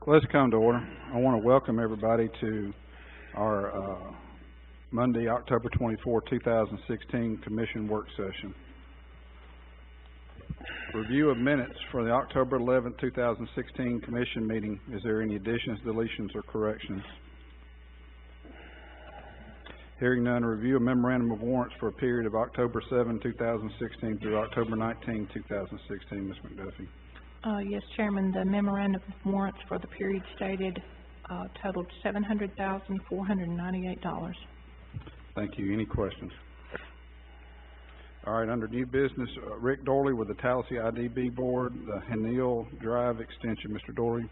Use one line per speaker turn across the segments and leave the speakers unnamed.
Let's come to order. I want to welcome everybody to our Monday, October 24, 2016 Commission Work Session. Review of minutes for the October 11, 2016 Commission meeting. Is there any additions, deletions, or corrections? Hearing none, review a memorandum of warrants for a period of October 7, 2016 through October 19, 2016. Ms. McDuffie.
Yes, Chairman. The memorandum of warrants for the period stated totaled $700,498.
Thank you. Any questions? All right, under new business, Rick Dorley with the Tallahassee IDB Board, the Hanil Drive extension. Mr. Dorley.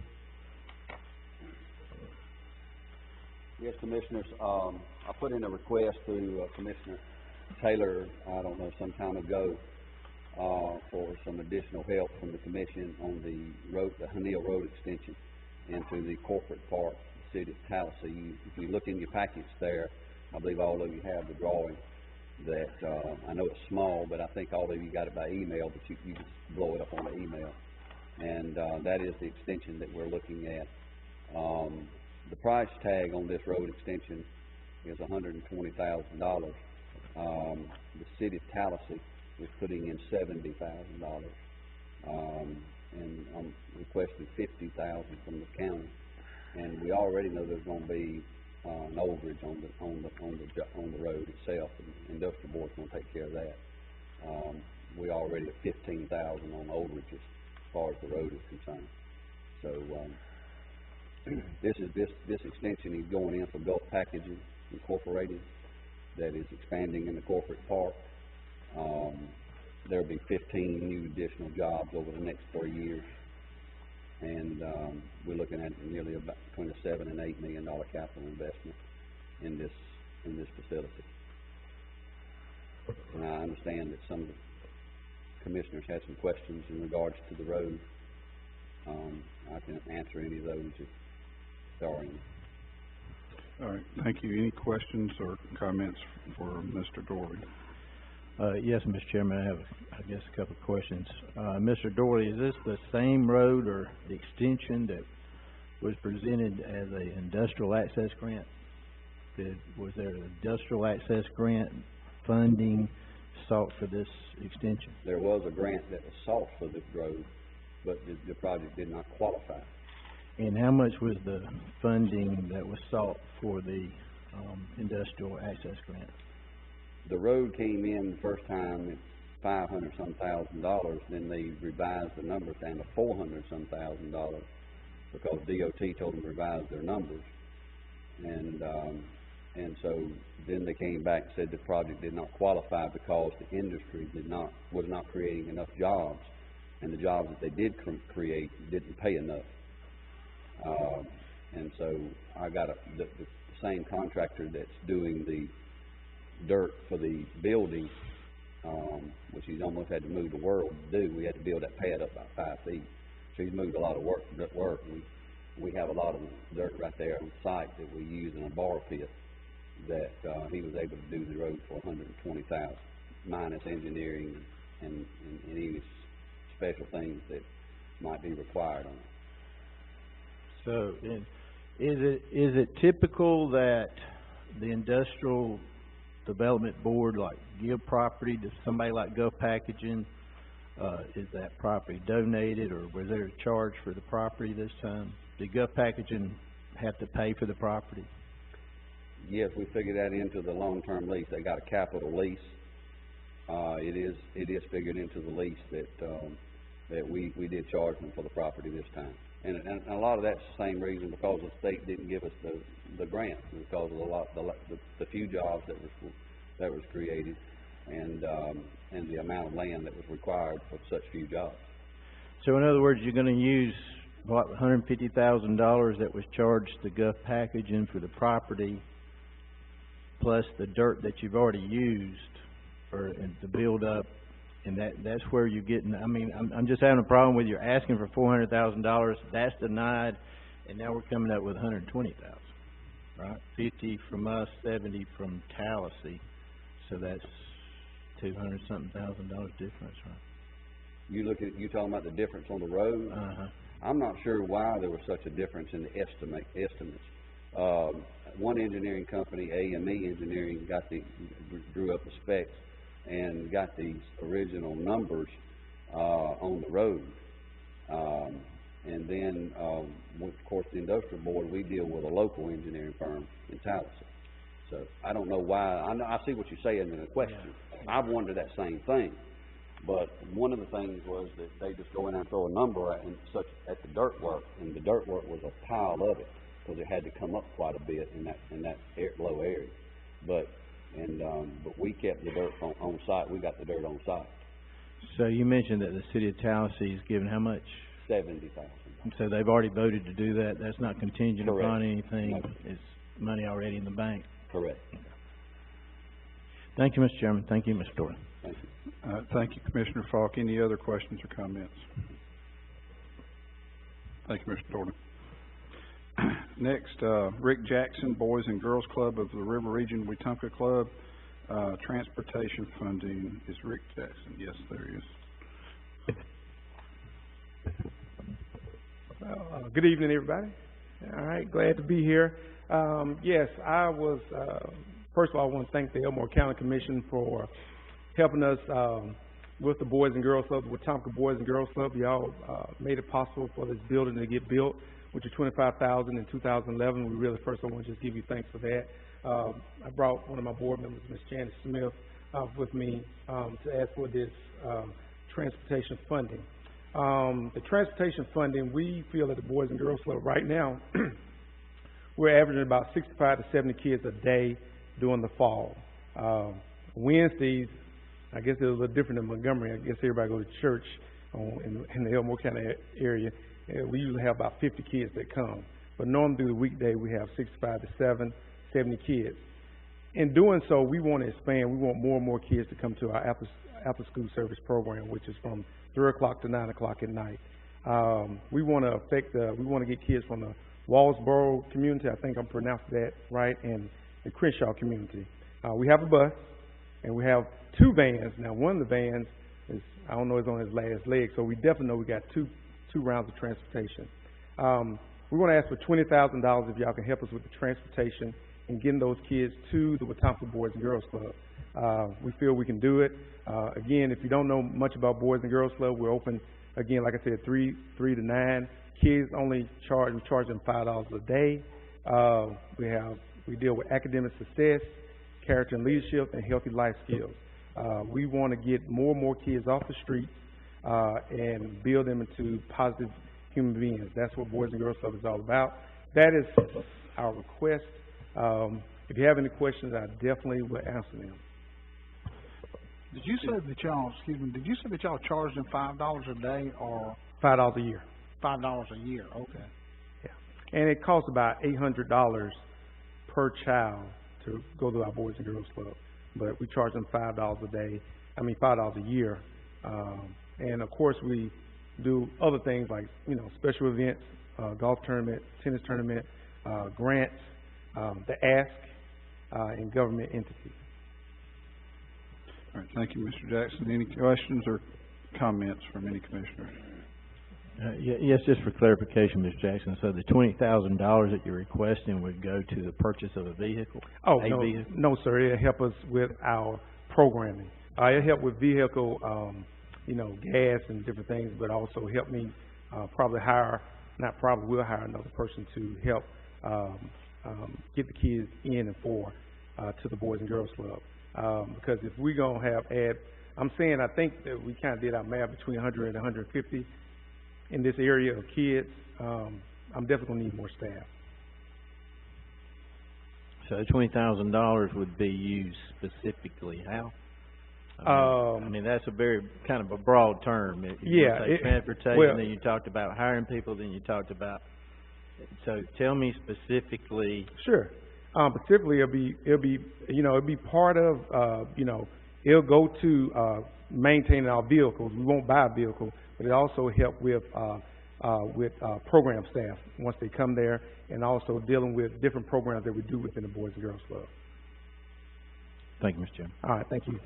Yes, Commissioners. I put in a request to Commissioner Taylor, I don't know, some time ago, for some additional help from the Commission on the road, the Hanil Road extension into the corporate park, the city of Tallahassee. If you look in your packets there, I believe all of you have the drawing that, I know it's small, but I think all of you got it by email, but you just blow it up on the email. And that is the extension that we're looking at. The price tag on this road extension is $120,000. The city of Tallahassee is putting in $70,000, and I'm requesting $50,000 from the county. And we already know there's going to be an overage on the road itself, and the industrial board's going to take care of that. We already at $15,000 on overages as far as the road is concerned. So this extension is going in for Gulf Packaging Incorporated, that is expanding in the corporate park. There'll be 15 new additional jobs over the next 3 years, and we're looking at nearly about between a $7 and $8 million capital investment in this facility. And I understand that some of the commissioners had some questions in regards to the road. I can answer any of those if there are any.
All right, thank you. Any questions or comments for Mr. Dorley?
Yes, Mr. Chairman, I have, I guess, a couple of questions. Mr. Dorley, is this the same road or the extension that was presented as an industrial access grant? Was there an industrial access grant funding sought for this extension?
There was a grant that was sought for this road, but the project did not qualify.
And how much was the funding that was sought for the industrial access grant?
The road came in the first time at $500,000, then they revised the numbers down to $400,000 because DOT told them to revise their numbers, and so then they came back and said the project did not qualify because the industry was not creating enough jobs, and the jobs that they did create didn't pay enough. And so I got the same contractor that's doing the dirt for the building, which he's almost had to move the world to do. We had to build that pad up about 5 feet. So he's moved a lot of work. We have a lot of dirt right there on site that we use in a bar pit that he was able to do the road for $120,000, minus engineering and any special things that might be required on it.
So, is it typical that the industrial development board give property to somebody like Gulf Packaging? Is that property donated, or was there a charge for the property this time? Did Gulf Packaging have to pay for the property?
Yes, we figured that into the long-term lease. They got a capital lease. It is figured into the lease that we did charge them for the property this time. And a lot of that's the same reason, because the state didn't give us the grant, because of the few jobs that was created, and the amount of land that was required for such few jobs.
So in other words, you're going to use what, $150,000 that was charged to Gulf Packaging for the property, plus the dirt that you've already used to build up. And that's where you're getting. I mean, I'm just having a problem with you're asking for $400,000. That's denied, and now we're coming up with $120,000, right? 50 from us, 70 from Tallahassee. So that's $200-something thousand difference, right?
You talking about the difference on the road? I'm not sure why there was such a difference in the estimates. One engineering company, AME Engineering, drew up the specs and got these original numbers, on the road. And then, of course, the industrial board, we deal with a local engineering firm in Tallahassee. So, I don't know why, I see what you're saying in the question. I've wondered that same thing. But one of the things was that they just go in and throw a number at the dirt work, and the dirt work was a pile of it, because it had to come up quite a bit in that low area. But we kept the dirt on site, we got the dirt on site.
So you mentioned that the city of Tallahassee is giving how much?
$70,000.
So they've already voted to do that, that's not contingent
Correct.
upon anything,
No.
it's money already in the bank.
Correct.
Thank you, Mr. Chairman, thank you, Mr. Thornton.
Thank you.
Thank you, Commissioner Falk. Any other questions or comments? Thank you, Mr. Thornton. Next, Rick Jackson, Boys and Girls Club of the River Region Wetumpka Club. Transportation funding is Rick Jackson. Yes, there he is.
Good evening, everybody. All right, glad to be here. Yes, I was, first of all, I want to thank the Elmore County Commission for helping us with the Boys and Girls Club, the Wetumpka Boys and Girls Club. Y'all made it possible for this building to get built, which is $25,000 in 2011. We really, first, I want to just give you thanks for that. I brought one of my board members, Ms. Janice Smith, with me to ask for this transportation funding. The transportation funding, we feel at the Boys and Girls Club right now, we're averaging about 65 to 70 kids a day during the fall. Wednesdays, I guess it was a little different in Montgomery. I guess everybody go to church in the Elmore County area. We usually have about 50 kids that come. But normally through the weekday, we have 65 to 70 kids. In doing so, we want to expand. We want more and more kids to come to our after school service program, which is from 3 o'clock to 9 o'clock at night. We want to we want to get kids from the Wallsboro community, I think I'm pronouncing that right, and the Crenshaw community. We have a bus, and we have 2 vans. Now, one of the vans is, I don't know, it's on his last leg, so we definitely know we got two rounds of transportation. We want to ask for $20,000 if y'all can help us with the transportation and getting those kids to the Wetumpka Boys and Girls Club. We feel we can do it. Again, if you don't know much about Boys and Girls Club, we're open, again, like I said, 3 to 9. Kids only we charge them $5 a day. We deal with academic success, character and leadership, and healthy life skills. We want to get more and more kids off the streets and build them into positive human beings. That's what Boys and Girls Club is all about. That is our request. If you have any questions, I definitely will answer them.
Did you say that y'all charged them $5 a day or
$5 a year.
$5 a year? Okay.
Yeah, and it costs about $800 per child to go to our Boys and Girls Club, but we charge them $5 a day. $5 a year, and of course we do other things like special events, golf tournament, tennis tournament, grants, the Ask, and government entities.
All right, thank you, Mr. Jackson. Any questions or comments from any commissioners?
Yes, just for clarification, Mr. Jackson, so the $20,000 that you're requesting would go to the purchase of a vehicle?
Oh, no, sir. It'll help us with our programming. It'll help with vehicle, gas and different things, but also help me we'll hire another person to help get the kids in and to the Boys and Girls Club. Because if we're going to I think that we kind of did our math between 100 and 150 in this area of kids. I'm definitely going to need more staff.
So the $20,000 would be used specifically how? That's a very kind of a broad term. Transportation, then you talked about hiring people, then you talked about. So tell me specifically. Sure.
Specifically, it'll be part of, it'll go to maintaining our vehicles. We won't buy a vehicle, but it also help with program staff once they come there, and also dealing with different programs that we do within the Boys and Girls Club.
Thank you, Mr. Chairman.
All right, thank you.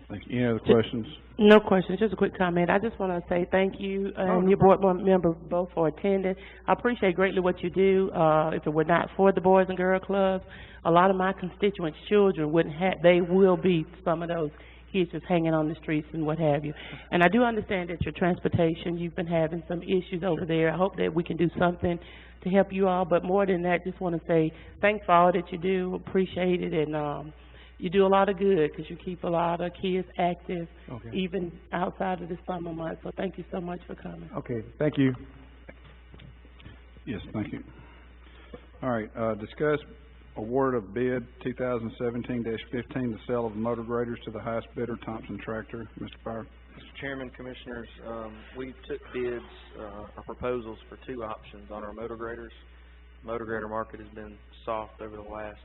Thank you. Any other questions?
No questions, just a quick comment. I just want to say thank you and your board member both for attending. I appreciate greatly what you do. If it were not for the Boys and Girl Clubs, a lot of my constituents' children wouldn't have, they will be some of those kids just hanging on the streets and what have you. And I do understand that your transportation, you've been having some issues over there. I hope that we can do something to help you all, but more than that, just want to say thanks for all that you do, appreciate it, and you do a lot of good because you keep a lot of kids active, even outside of the summer months. So thank you so much for coming.
Okay, thank you.
Yes, thank you. All right, discuss award of bid 2017-15, the sale of motor graders to the highest bidder, Thompson Tractor. Mr. Byer.
Mr. Chairman, Commissioners, we took bids, or proposals for 2 options on our motor graders. Motor grader market has been soft over the last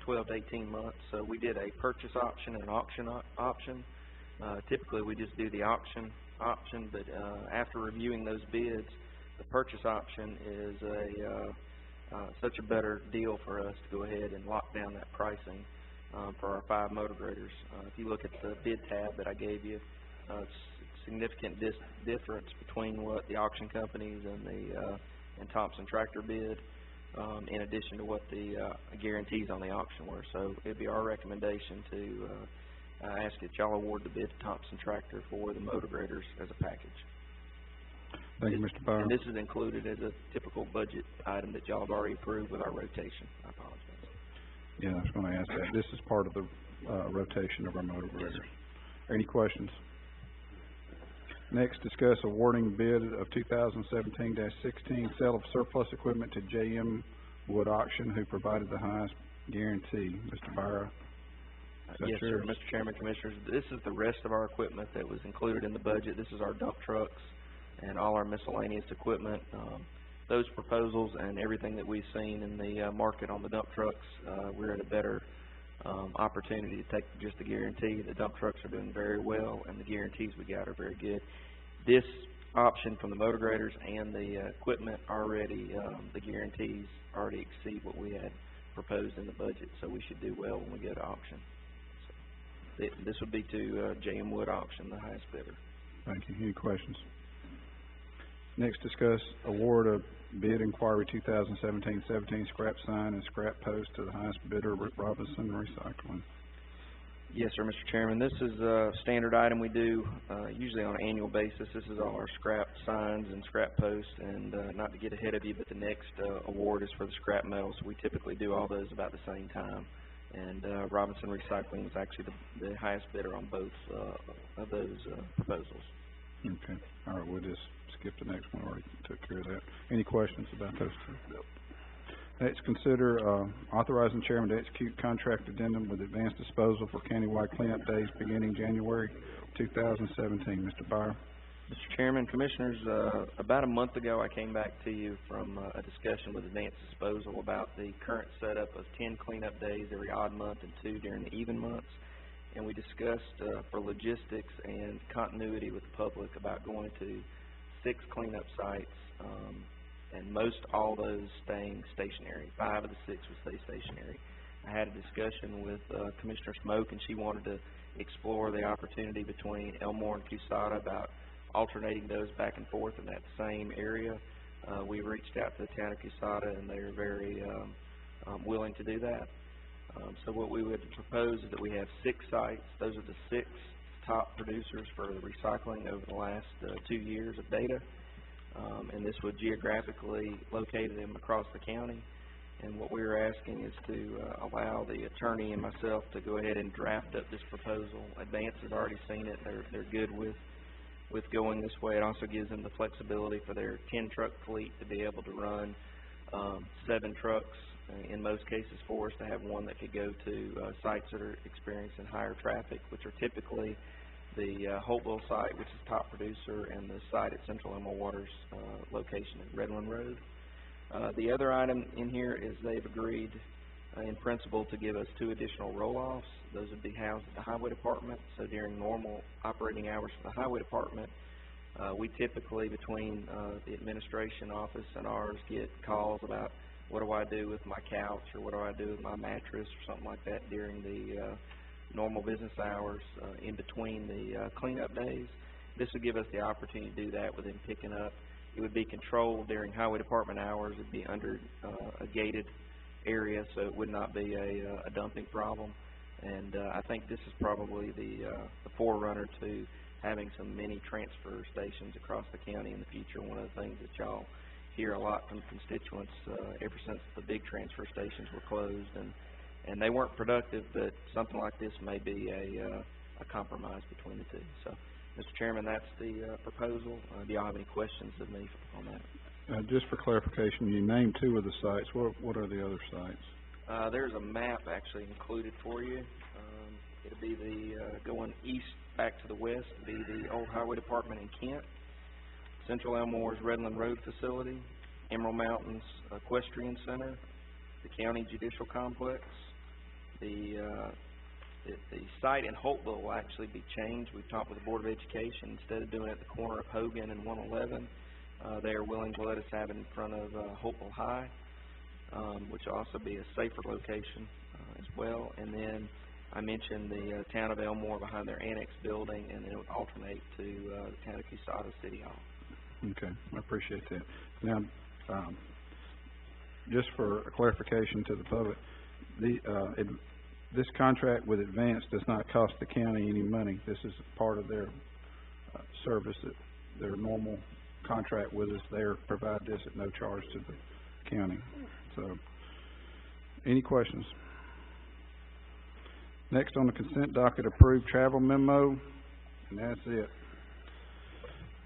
12 to 18 months, so we did a purchase option and an auction option. Typically, we just do the option, but after reviewing those bids, the purchase option is such a better deal for us to go ahead and lock down that pricing for our 5 motor graders. If you look at the bid tab that I gave you, it's significant difference between what the auction companies and Thompson Tractor bid, in addition to what the guarantees on the auction were. So it'd be our recommendation to ask that y'all award the bid to Thompson Tractor for the motor graders as a package.
Thank you, Mr. Byer.
And this is included as a typical budget item that y'all have already approved with our rotation. I apologize.
Yeah, I was going to ask that. This is part of the rotation of our motor graders. Any questions? Next, discuss awarding bid of 2017-16, sale of surplus equipment to JM Wood Auction, who provided the highest guarantee. Mr. Byer.
Yes, sir. Mr. Chairman, Commissioners, this is the rest of our equipment that was included in the budget. This is our dump trucks and all our miscellaneous equipment. Those proposals and everything that we've seen in the market on the dump trucks, we're at a better opportunity to take just the guarantee. The dump trucks are doing very well, and the guarantees we got are very good. This option from the motor graders and the equipment already, the guarantees already exceed what we had proposed in the budget, so we should do well when we go to auction. So this would be to JM Wood Auction, the highest bidder.
Thank you. Any questions? Next, discuss award of bid inquiry 2017-17 scrap sign and scrap post to the highest bidder, Rick Robinson Recycling.
Yes, sir, Mr. Chairman. This is a standard item we do usually on an annual basis. This is all our scrap signs and scrap posts, and not to get ahead of you, but the next award is for the scrap metal, so we typically do all those about the same time. And Robinson Recycling was actually the highest bidder on both of those proposals.
Okay. All right, we'll just skip the next one. Already took care of that. Any questions about those two? Next, consider authorizing chairman to execute contract addendum with Advanced Disposal for countywide cleanup days beginning January 2017. Mr. Byer.
Mr. Chairman, Commissioners, about a month ago I came back to you from a discussion with Advanced Disposal about the current setup of 10 cleanup days every odd month and 2 during the even months. And we discussed for logistics and continuity with the public about going to 6 cleanup sites, and most all those staying stationary. 5 of the 6 would stay stationary. I had a discussion with Commissioner Smoke, and she wanted to explore the opportunity between Elmore and Cusada about alternating those back and forth in that same area. We reached out to the town of Cusada, and they are very willing to do that. So what we would propose is that we have 6 sites. Those are the 6 top producers for the recycling over the last 2 years of data. And this would geographically locate them across the county. And what we were asking is to allow the attorney and myself to go ahead and draft up this proposal. Advance has already seen it. They're good with going this way. It also gives them the flexibility for their 10-truck fleet to be able to run 7 trucks, in most cases for us, to have one that could go to sites that are experiencing higher traffic, which are typically the Holtville site, which is top producer, and the site at Central Elmo Waters location at Redland Road. The other item in here is they've agreed in principle to give us 2 additional roll-offs. Those would be housed at the Highway Department. So during normal operating hours for the Highway Department, we typically, between the administration office and ours, get calls about what do I do with my couch, or what do I do with my mattress, or something like that during the normal business hours, in between the, cleanup days. This would give us the opportunity to do that with them picking up. It would be controlled during highway department hours. It'd be under, a gated area, so it would not be a dumping problem. And, I think this is probably the forerunner to having some mini transfer stations across the county in the future. One of the things that y'all hear a lot from constituents, ever since the big transfer stations were closed, and they weren't productive, but something like this may be a compromise between the two. So, Mr. Chairman, that's the, proposal. Do y'all have any questions of me on that?
Just for clarification, you named two of the sites. What are the other sites?
There's a map actually included for you. It'll be the, going east back to the west, it'll be the old highway department in Kent, Central Elmore's Redland Road facility, Emerald Mountains Equestrian Center, the county judicial complex. The site in Holtville will actually be changed. We've talked with the Board of Education. Instead of doing it at the corner of Hogan and 111, they are willing to let us have it in front of Holtville High, which will also be a safer location as well. And then I mentioned the town of Elmore behind their annex building, and then it would alternate to the town of Cusada City Hall.
Okay, I appreciate that. Now, just for a clarification to the public, this contract with Advance does not cost the county any money. This is part of their service, their normal contract with us. They provide this at no charge to the county. So, any questions? Next on the consent docket, approved travel memo, and that's it.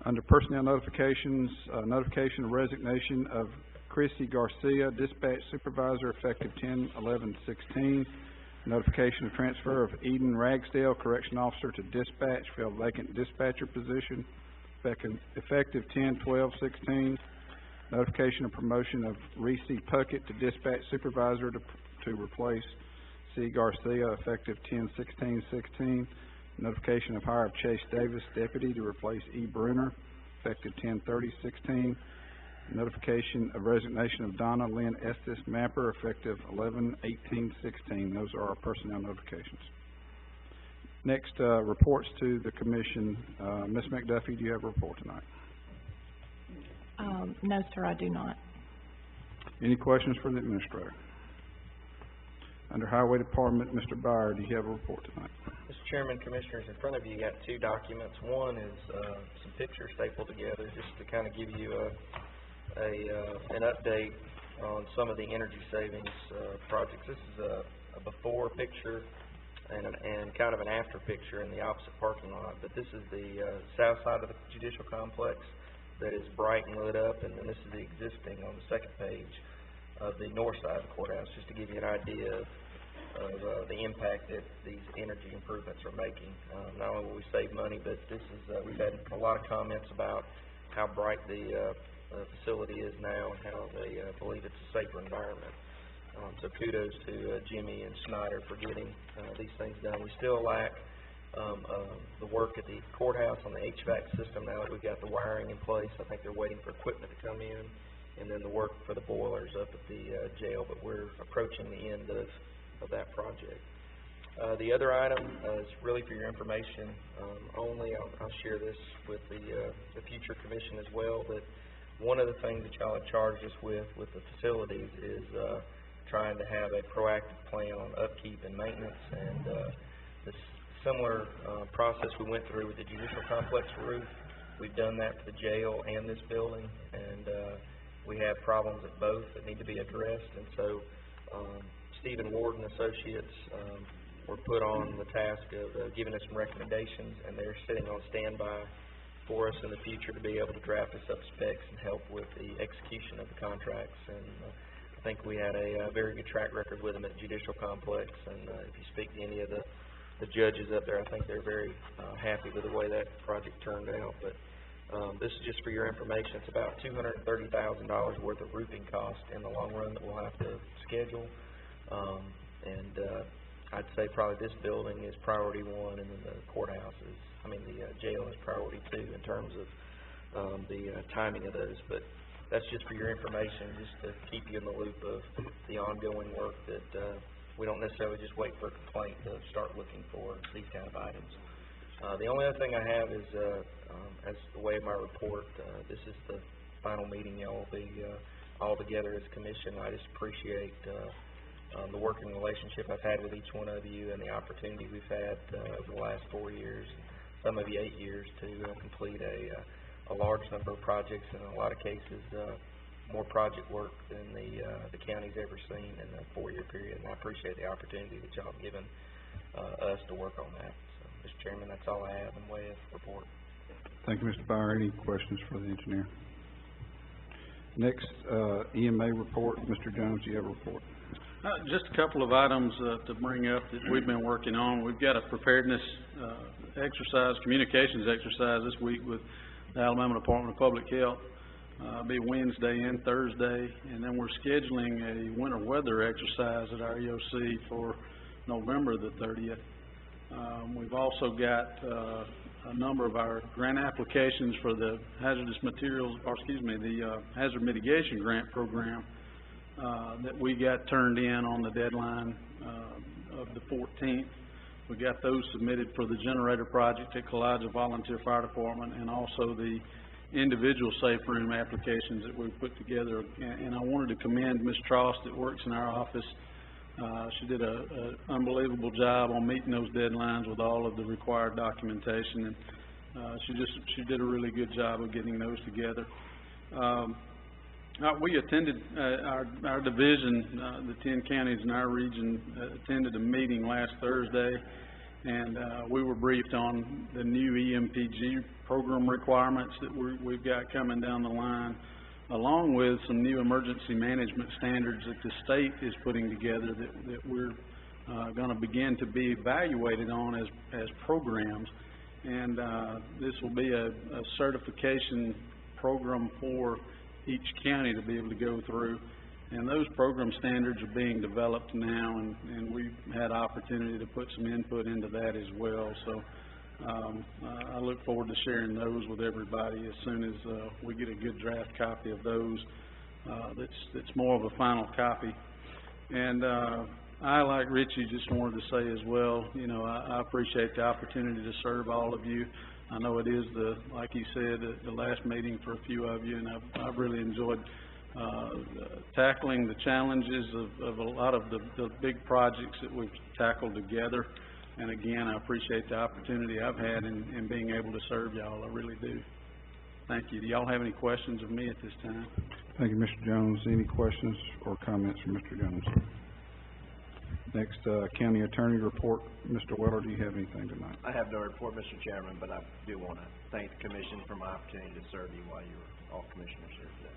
Under personnel notifications, notification of resignation of Chrissy Garcia, dispatch supervisor, effective 10/11/16. Notification of transfer of Eden Ragsdale, correction officer, to dispatch, filled vacant dispatcher position, effective 10/12/16. Notification of promotion of Reese Puckett to dispatch supervisor to replace C. Garcia, effective 10/16/16. Notification of hire of Chase Davis, deputy, to replace E. Bruner, effective 10/30/16. Notification of resignation of Donna Lynn Estes Mapper, effective 11/18/16. Those are our personnel notifications. Next, reports to the commission. Ms. McDuffie, do you have a report tonight?
No, sir, I do not.
Any questions for the administrator? Under Highway Department, Mr. Byer, do you have a report tonight?
Mr. Chairman, Commissioners, in front of you, you got two documents. One is some pictures stapled together just to kind of give you an update on some of the energy savings projects. This is a before picture and kind of an after picture in the opposite parking lot. But this is the south side of the judicial complex that is bright and lit up, and then this is the existing on the second page of the north side of the courthouse, just to give you an idea of the impact that these energy improvements are making. Not only will we save money, but this is we've had a lot of comments about how bright the facility is now and how they believe it's a safer environment. So kudos to Jimmy and Snyder for getting these things done. We still lack the work at the courthouse on the HVAC system now that we've got the wiring in place. I think they're waiting for equipment to come in, and then the work for the boilers up at the jail, but we're approaching the end of that project. The other item is really for your information only. I'll share this with the future commission as well, but one of the things that y'all have charged us with the facilities is trying to have a proactive plan on upkeep and maintenance, and this similar process we went through with the judicial complex roof. We've done that for the jail and this building, and we have problems at both that need to be addressed, and so Stephen Ward and Associates were put on the task of giving us some recommendations, and they're sitting on standby for us in the future to be able to draft us up specs and help with the execution of the contracts. And I think we had a very good track record with them at Judicial Complex, and if you speak to any of the judges up there, I think they're very happy with the way that project turned out. But this is just for your information. It's about $230,000 worth of roofing cost in the long run that we'll have to schedule. I'd say probably this building is priority one, and then the courthouse is, the jail is priority two in terms of the timing of those. But that's just for your information, just to keep you in the loop of the ongoing work that we don't necessarily just wait for a complaint to start looking for these kind of items. The only other thing I have is, as the way of my report, this is the final meeting y'all will be, all together as a commission. I just appreciate, the working relationship I've had with each one of you and the opportunity we've had, over the last 4 years, some of you 8 years, to, complete a large number of projects, and in a lot of cases, more project work than the county's ever seen in a 4-year period, and I appreciate the opportunity that y'all have given us to work on that. So, Mr. Chairman, that's all I have in way of report.
Thank you, Mr. Byer. Any questions for the engineer? Next, EMA report. Mr. Jones, do you have a report?
Just a couple of items to bring up that we've been working on. We've got a preparedness exercise, communications exercise this week with the Alabama Department of Public Health. It'll be Wednesday and Thursday, and then we're scheduling a winter weather exercise at our EOC for November the 30th. We've also got a number of our grant applications for the hazardous materials, or excuse me, the hazard mitigation grant program that we got turned in on the deadline of the 14th. We got those submitted for the generator project at Kalijah Volunteer Fire Department, and also the individual safe room applications that we've put together. And I wanted to commend Ms. Trost that works in our office. She did an unbelievable job on meeting those deadlines with all of the required documentation, and she did a really good job of getting those together. We attended our division, the 10 counties in our region attended a meeting last Thursday, and we were briefed on the new EMPG program requirements that we've got coming down the line, along with some new emergency management standards that the state is putting together that we're going to begin to be evaluated on as programs. And this will be a certification program for each county to be able to go through. And those program standards are being developed now, and we've had opportunity to put some input into that as well. So I look forward to sharing those with everybody as soon as we get a good draft copy of those. That's more of a final copy. And I, like Richie, just wanted to say as well, you know, I appreciate the opportunity to serve all of you. I know it is like you said, the last meeting for a few of you, and I've really enjoyed tackling the challenges of a lot of the big projects that we've tackled together. And again, I appreciate the opportunity I've had in being able to serve y'all. I really do. Thank you. Do y'all have any questions of me at this time?
Thank you, Mr. Jones. Any questions or comments from Mr. Jones? Next, County Attorney report. Mr. Weller, do you have anything tonight?
I have no report, Mr. Chairman, but I do want to thank the Commission for my opportunity to serve you while you were all commissioners here today.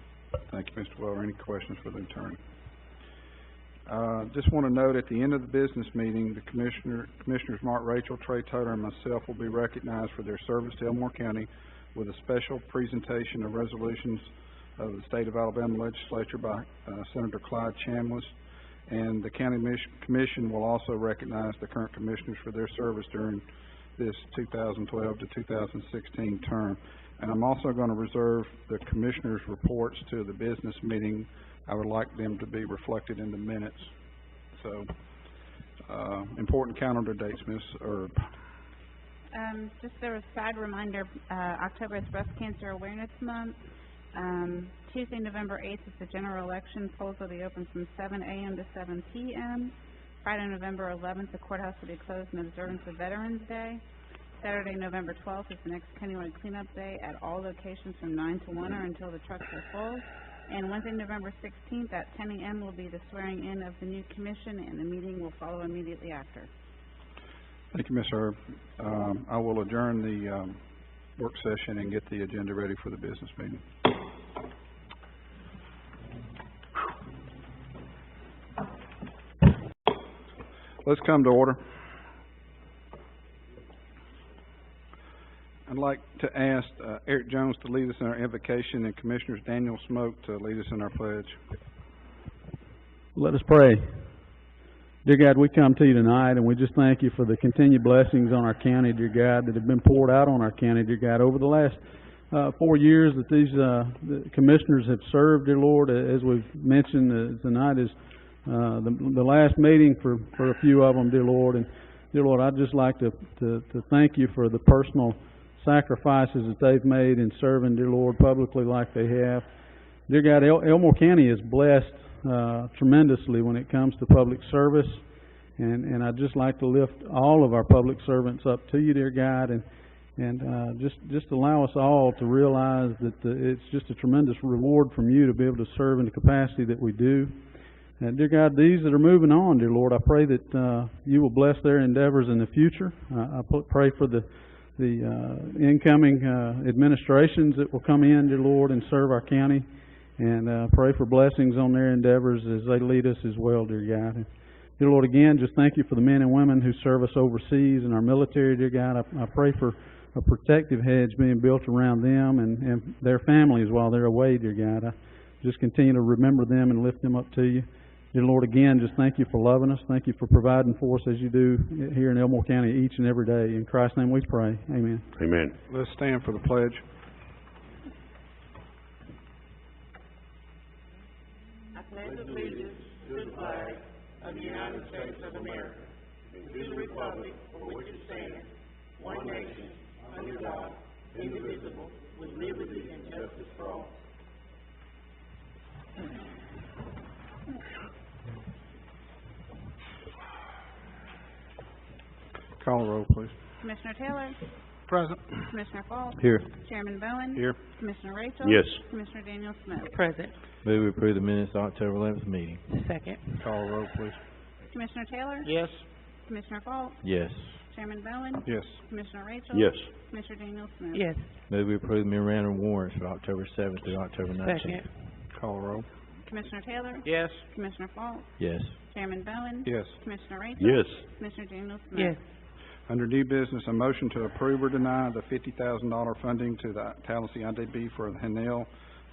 Thank you, Mr. Weller. Any questions for the attorney? Just want to note at the end of the business meeting, the Commissioners Mark Rachel, Trey Toter, and myself will be recognized for their service to Elmore County with a special presentation of resolutions of the State of Alabama Legislature by Senator Clyde Chambliss. And the County Commission will also recognize the current commissioners for their service during this 2012 to 2016 term. And I'm also going to reserve the commissioners' reports to the business meeting. I would like them to be reflected in the minutes. So, important calendar dates, Ms. Erb.
Just a side reminder, October is Breast Cancer Awareness Month. Tuesday, November 8th is the general election. Polls will be open from 7 a.m. to 7 p.m. Friday, November 11th, the courthouse will be closed in observance of Veterans Day. Saturday, November 12th is the next countywide cleanup day at all locations from 9 to 1 or until the trucks are full. And Wednesday, November 16th at 10 a.m. will be the swearing in of the new commission, and the meeting will follow immediately after.
Thank you, Ms. Erb. I will adjourn the work session and get the agenda ready for the business meeting. Let's come to order. I'd like to ask Eric Jones to lead us in our invocation and Commissioners Daniel Smoke to lead us in our pledge.
Let us pray. Dear God, we come to you tonight and we just thank you for the continued blessings on our county, dear God, that have been poured out on our county, dear God, over the last 4 years that these the commissioners have served, dear Lord. As we've mentioned tonight is the last meeting for a few of them, dear Lord. And dear Lord, I'd just like to thank you for the personal sacrifices that they've made in serving, dear Lord, publicly like they have. Dear God, Elmore County is blessed tremendously when it comes to public service, and I'd just like to lift all of our public servants up to you, dear God, and just allow us all to realize that it's just a tremendous reward from you to be able to serve in the capacity that we do. And dear God, these that are moving on, dear Lord, I pray that you will bless their endeavors in the future. I pray for the incoming administrations that will come in, dear Lord, and serve our county. And pray for blessings on their endeavors as they lead us as well, dear God. And dear Lord, again, just thank you for the men and women who serve us overseas and our military, dear God. I pray for a protective hedge being built around them and their families while they're away, dear God. I just continue to remember them and lift them up to you. Dear Lord, again, just thank you for loving us. Thank you for providing for us as you do here in Elmore County each and every day. In Christ's name we pray. Amen.
Amen. Let's stand for the pledge.
I pledge allegiance to the flag of the United States of America, and to the republic for which it stands, one nation, under God, indivisible, with liberty and justice for all.
Call the roll, please.
Commissioner Taylor?
Present.
Commissioner Falk?
Here.
Chairman Bowen?
Here.
Commissioner Rachel?
Yes.
Commissioner Daniel Smith?
Present.
Move we approve the minutes of October 11th meeting.
Second.
Call the roll, please.
Commissioner Taylor?
Yes.
Commissioner Falk?
Yes.
Chairman Bowen?
Yes.
Commissioner Rachel?
Yes.
Commissioner Daniel Smith?
Yes.
Move we approve the memorandum warrants for October 7th through October 19th.
Second.
Call the roll.
Commissioner Taylor?
Yes.
Commissioner Falk?
Yes.
Chairman Bowen?
Yes.
Commissioner Rachel?
Yes.
Commissioner Daniel Smith?
Yes.
Under new business, a motion to approve or deny the $50,000 funding to the Tallahassee IDB for the Hanell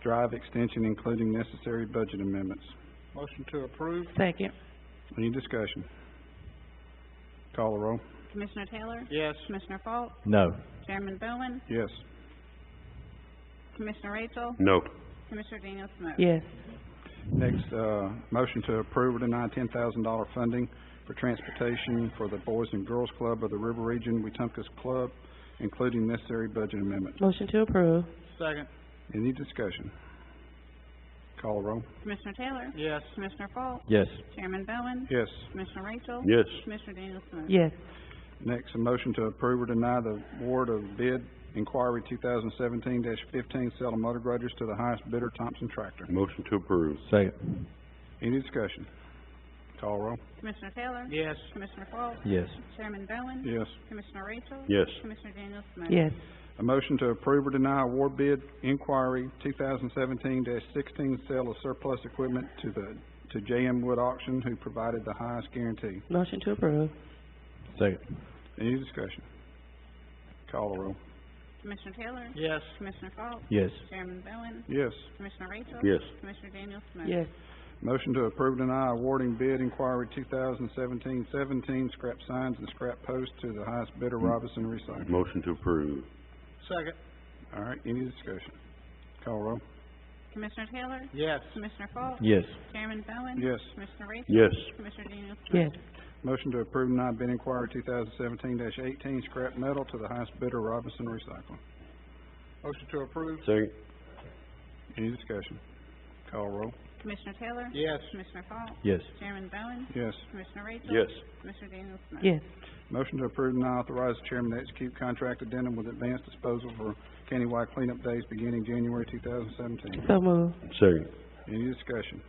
Drive extension, including necessary budget amendments.
Motion to approve.
Second.
Any discussion? Call the roll.
Commissioner Taylor?
Yes.
Commissioner Falk?
No.
Chairman Bowen?
Yes.
Commissioner Rachel?
No.
Commissioner Daniel Smith?
Yes.
Next, motion to approve or deny $10,000 funding for transportation for the Boys and Girls Club of the River Region Wetumpka Club, including necessary budget amendments.
Motion to approve.
Second.
Any discussion? Call the roll.
Commissioner Taylor?
Yes.
Commissioner Falk?
Yes.
Chairman Bowen?
Yes.
Commissioner Rachel?
Yes.
Commissioner Daniel Smith?
Yes.
Next, a motion to approve or deny the award of bid inquiry 2017-15 sale of motor graders to the highest bidder, Thompson Tractor.
Motion to approve.
Second.
Any discussion? Call roll.
Commissioner Taylor?
Yes.
Commissioner Falk?
Yes.
Chairman Bowen?
Yes.
Commissioner Rachel?
Yes.
Commissioner Daniel Smith?
Yes.
A motion to approve or deny award bid inquiry 2017-16 sale of surplus equipment to J.M. Wood Auction, who provided the highest guarantee.
Motion to approve.
Second.
Any discussion? Call the roll.
Commissioner Taylor?
Yes.
Commissioner Falk?
Yes.
Chairman Bowen?
Yes.
Commissioner Rachel?
Yes.
Commissioner Daniel Smith?
Yes.
Motion to approve or deny awarding bid inquiry 2017-17 scrap signs and scrap posts to the highest bidder, Robinson Recycling.
Motion to approve.
Second.
All right, any discussion? Call roll.
Commissioner Taylor?
Yes.
Commissioner Falk?
Yes.
Chairman Bowen?
Yes.
Commissioner Rachel?
Yes.
Commissioner Daniel Smith?
Yes.
Motion to approve and deny bid inquiry 2017-18 scrap metal to the highest bidder, Robinson Recycling.
Motion to approve.
Second.
Any discussion? Call roll.
Commissioner Taylor?
Yes.
Commissioner Falk?
Yes.
Chairman Bowen?
Yes.
Commissioner Rachel?
Yes.
Commissioner Daniel Smith?
Yes.
Motion to approve and deny authorize the chairman to execute contract addendum with Advanced Disposal for countywide cleanup days beginning January 2017.
So moved.
Second.
Any discussion?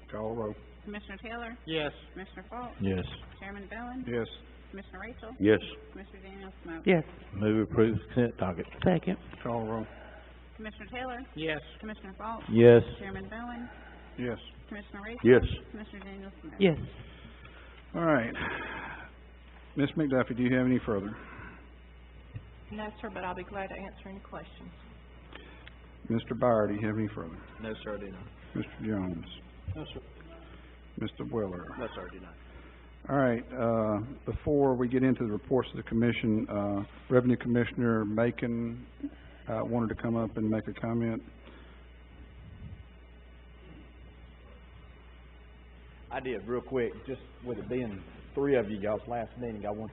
Call roll.
Commissioner Taylor?
Yes.
Commissioner Falk?
Yes.
Chairman Bowen?
Yes.
Commissioner Rachel?
Yes.
Commissioner Daniel Smith?
Yes.
Move we approve consent docket.
Second.
Call roll.
Commissioner Taylor?
Yes.
Commissioner Falk?
Yes.
Chairman Bowen?
Yes.
Commissioner Rachel?
Yes.
Commissioner Daniel Smith?
Yes.
All right. Ms. McDuffie, do you have any further?
No, sir, but I'll be glad to answer any questions.
Mr. Byer, do you have any further?
No, sir, I do not.
Mr. Jones?
No, sir.
Mr. Wheeler?
No, sir, I do not.
All right, before we get into the reports of the commission, Revenue Commissioner Macon, wanted to come up and make a comment.
I did, real quick, just with it being three of you, y'all's last meeting, I want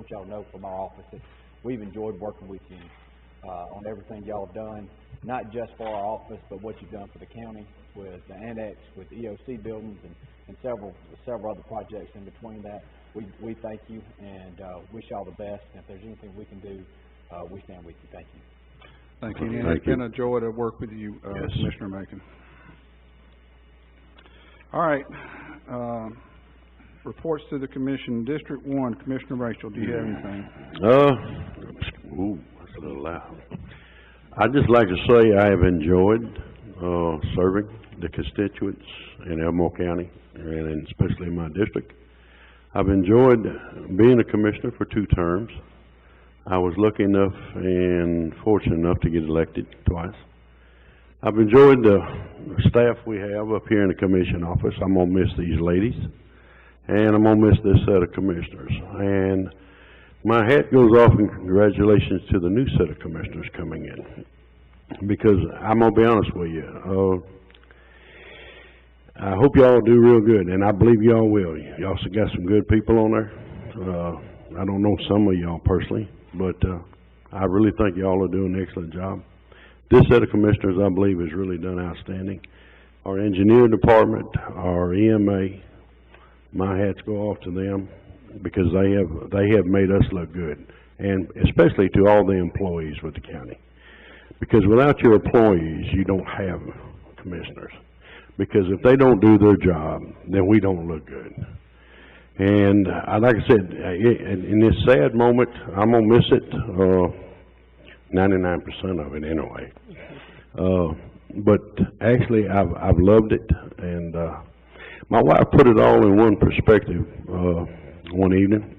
y'all to know from our office that we've enjoyed working with you, on everything y'all have done, not just for our office, but what you've done for the county with the annex, with EOC buildings, and several other projects in between that. We thank you and, wish y'all the best, and if there's anything we can do, we stand with you. Thank you.
Thank you. And it's been a joy to work with you,
Yes.
Commissioner Macon. All right, reports to the commission. District 1, Commissioner Rachel, do you have anything?
That's a little loud. I'd just like to say I have enjoyed, serving the constituents in Elmore County, and especially in my district. I've enjoyed being a commissioner for 2 terms. I was lucky enough and fortunate enough to get elected twice. I've enjoyed the staff we have up here in the commission office. I'm gonna miss these ladies, and I'm gonna miss this set of commissioners. And my hat goes off in congratulations to the new set of commissioners coming in, because I'm gonna be honest with you, I hope y'all do real good, and I believe y'all will. Y'all got some good people on there. I don't know some of y'all personally, but I really think y'all are doing an excellent job. This set of commissioners, I believe, has really done outstanding. Our engineer department, our EMA, my hats go off to them, because they have made us look good, and especially to all the employees with the county. Because without your employees, you don't have commissioners. Because if they don't do their job, then we don't look good. And like I said, in this sad moment, I'm gonna miss it, 99% of it anyway. But actually, I've loved it, and my wife put it all in one perspective one evening.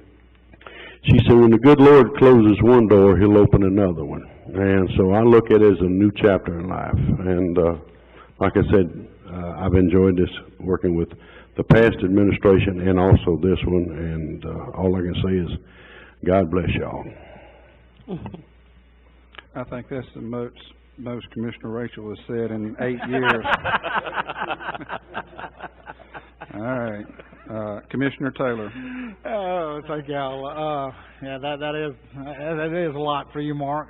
She said, when the good Lord closes one door, He'll open another one. And so I look at it as a new chapter in life. And like I said, I've enjoyed this, working with the past administration and also this one, and all I can say is, God bless y'all.
I think that's the most Commissioner Rachel has said in 8 years. All right, Commissioner Taylor.
Oh, thank y'all. Yeah, that is a lot for you, Mark.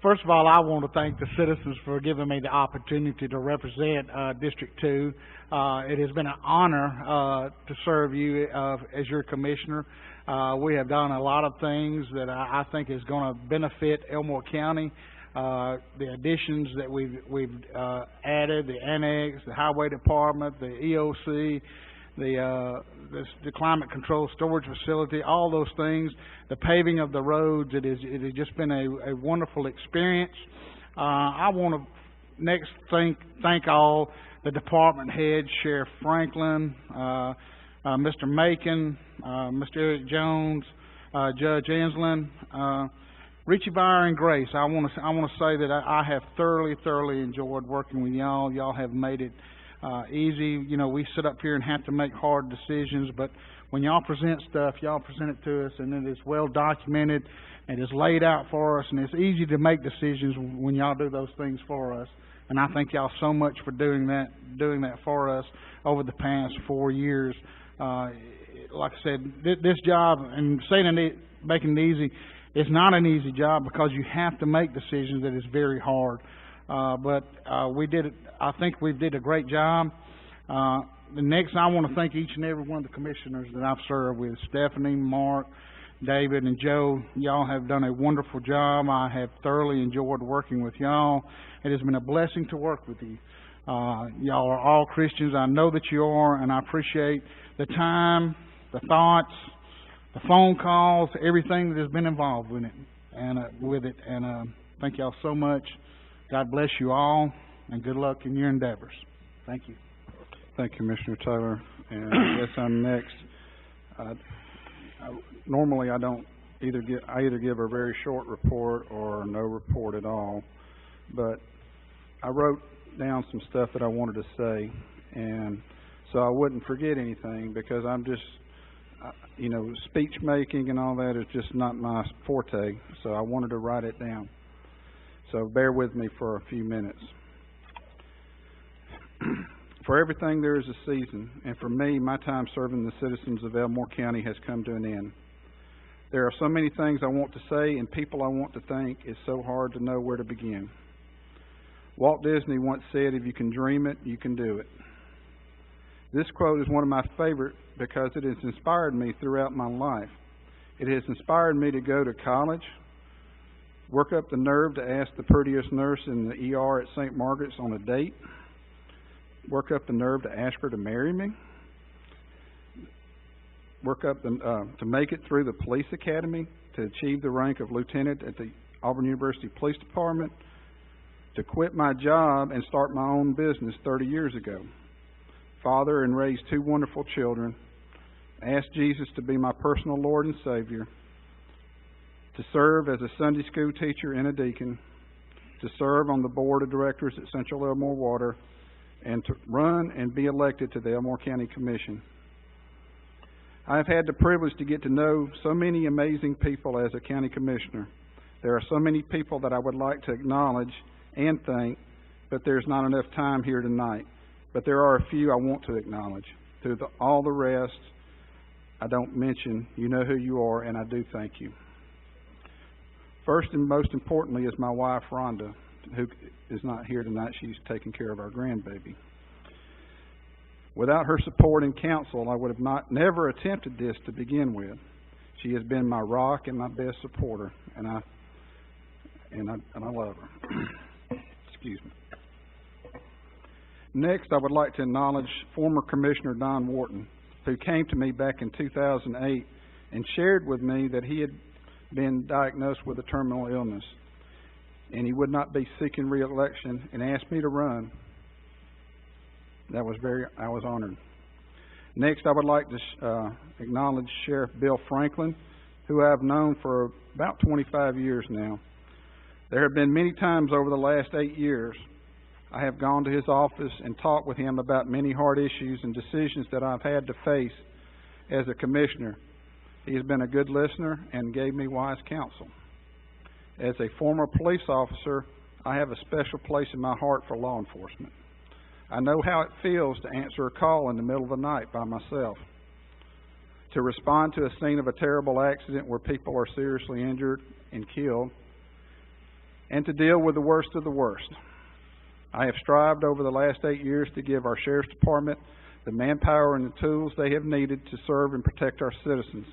First of all, I want to thank the citizens for giving me the opportunity to represent District 2. It has been an honor to serve you as your commissioner. We have done a lot of things that I think is going to benefit Elmore County. The additions that we've added, the annex, the highway department, the EOC, the climate control storage facility, all those things, the paving of the roads, it has just been a wonderful experience. I want to next thank all the department heads, Sheriff Franklin, Mr. Macon, Mr. Eric Jones, Judge Enslin, Richie Byer and Grace. I want to say that I have thoroughly enjoyed working with y'all. Y'all have made it easy. You know, we sit up here and have to make hard decisions, but when y'all present stuff, y'all present it to us, and it is well documented, and it's laid out for us, and it's easy to make decisions when y'all do those things for us. And I thank y'all so much for doing that for us over the past 4 years. Like I said, this job, and making it easy, it's not an easy job, because you have to make decisions that is very hard. But we did it. I think we did a great job. Next, I want to thank each and every one of the commissioners that I've served with. Stephanie, Mark, David, and Joe. Y'all have done a wonderful job. I have thoroughly enjoyed working with y'all. It has been a blessing to work with you. Y'all are all Christians. I know that you are, and I appreciate the time, the thoughts, the phone calls, everything that has been involved with it. And thank y'all so much. God bless you all, and good luck in your endeavors. Thank you.
Thank you, Commissioner Taylor. And I guess I'm next. Normally, I either give a very short report or no report at all. But I wrote down some stuff that I wanted to say, and so I wouldn't forget anything, because I'm just, speech making and all that is just not my forte. So I wanted to write it down. So bear with me for a few minutes. For everything there is a season, and for me, my time serving the citizens of Elmore County has come to an end. There are so many things I want to say and people I want to thank, it's so hard to know where to begin. Walt Disney once said, if you can dream it, you can do it. This quote is one of my favorite because it has inspired me throughout my life. It has inspired me to go to college, work up the nerve to ask the prettiest nurse in the ER at St. Margaret's on a date, work up the nerve to ask her to marry me, work up to make it through the police academy, to achieve the rank of lieutenant at the Auburn University Police Department, to quit my job and start my own business 30 years ago, father and raise 2 wonderful children, ask Jesus to be my personal Lord and Savior, to serve as a Sunday school teacher and a deacon, to serve on the board of directors at Central Elmore Water, and to run and be elected to the Elmore County Commission. I have had the privilege to get to know so many amazing people as a county commissioner. There are so many people that I would like to acknowledge and thank, but there's not enough time here tonight. But there are a few I want to acknowledge. To all the rest, I don't mention. You know who you are, and I do thank you. First and most importantly is my wife, Rhonda, who is not here tonight. She's taking care of our grandbaby. Without her support and counsel, I would have never attempted this to begin with. She has been my rock and my best supporter, and I love her. Excuse me. Next, I would like to acknowledge former Commissioner Don Wharton, who came to me back in 2008 and shared with me that he had been diagnosed with a terminal illness, and he would not be seeking re-election, and asked me to run. I was honored. Next, I would like to acknowledge Sheriff Bill Franklin, who I've known for about 25 years now. There have been many times over the last 8 years I have gone to his office and talked with him about many hard issues and decisions that I've had to face as a commissioner. He has been a good listener and gave me wise counsel. As a former police officer, I have a special place in my heart for law enforcement. I know how it feels to answer a call in the middle of the night by myself, to respond to a scene of a terrible accident where people are seriously injured and killed, and to deal with the worst of the worst. I have strived over the last 8 years to give our Sheriff's Department the manpower and the tools they have needed to serve and protect our citizens.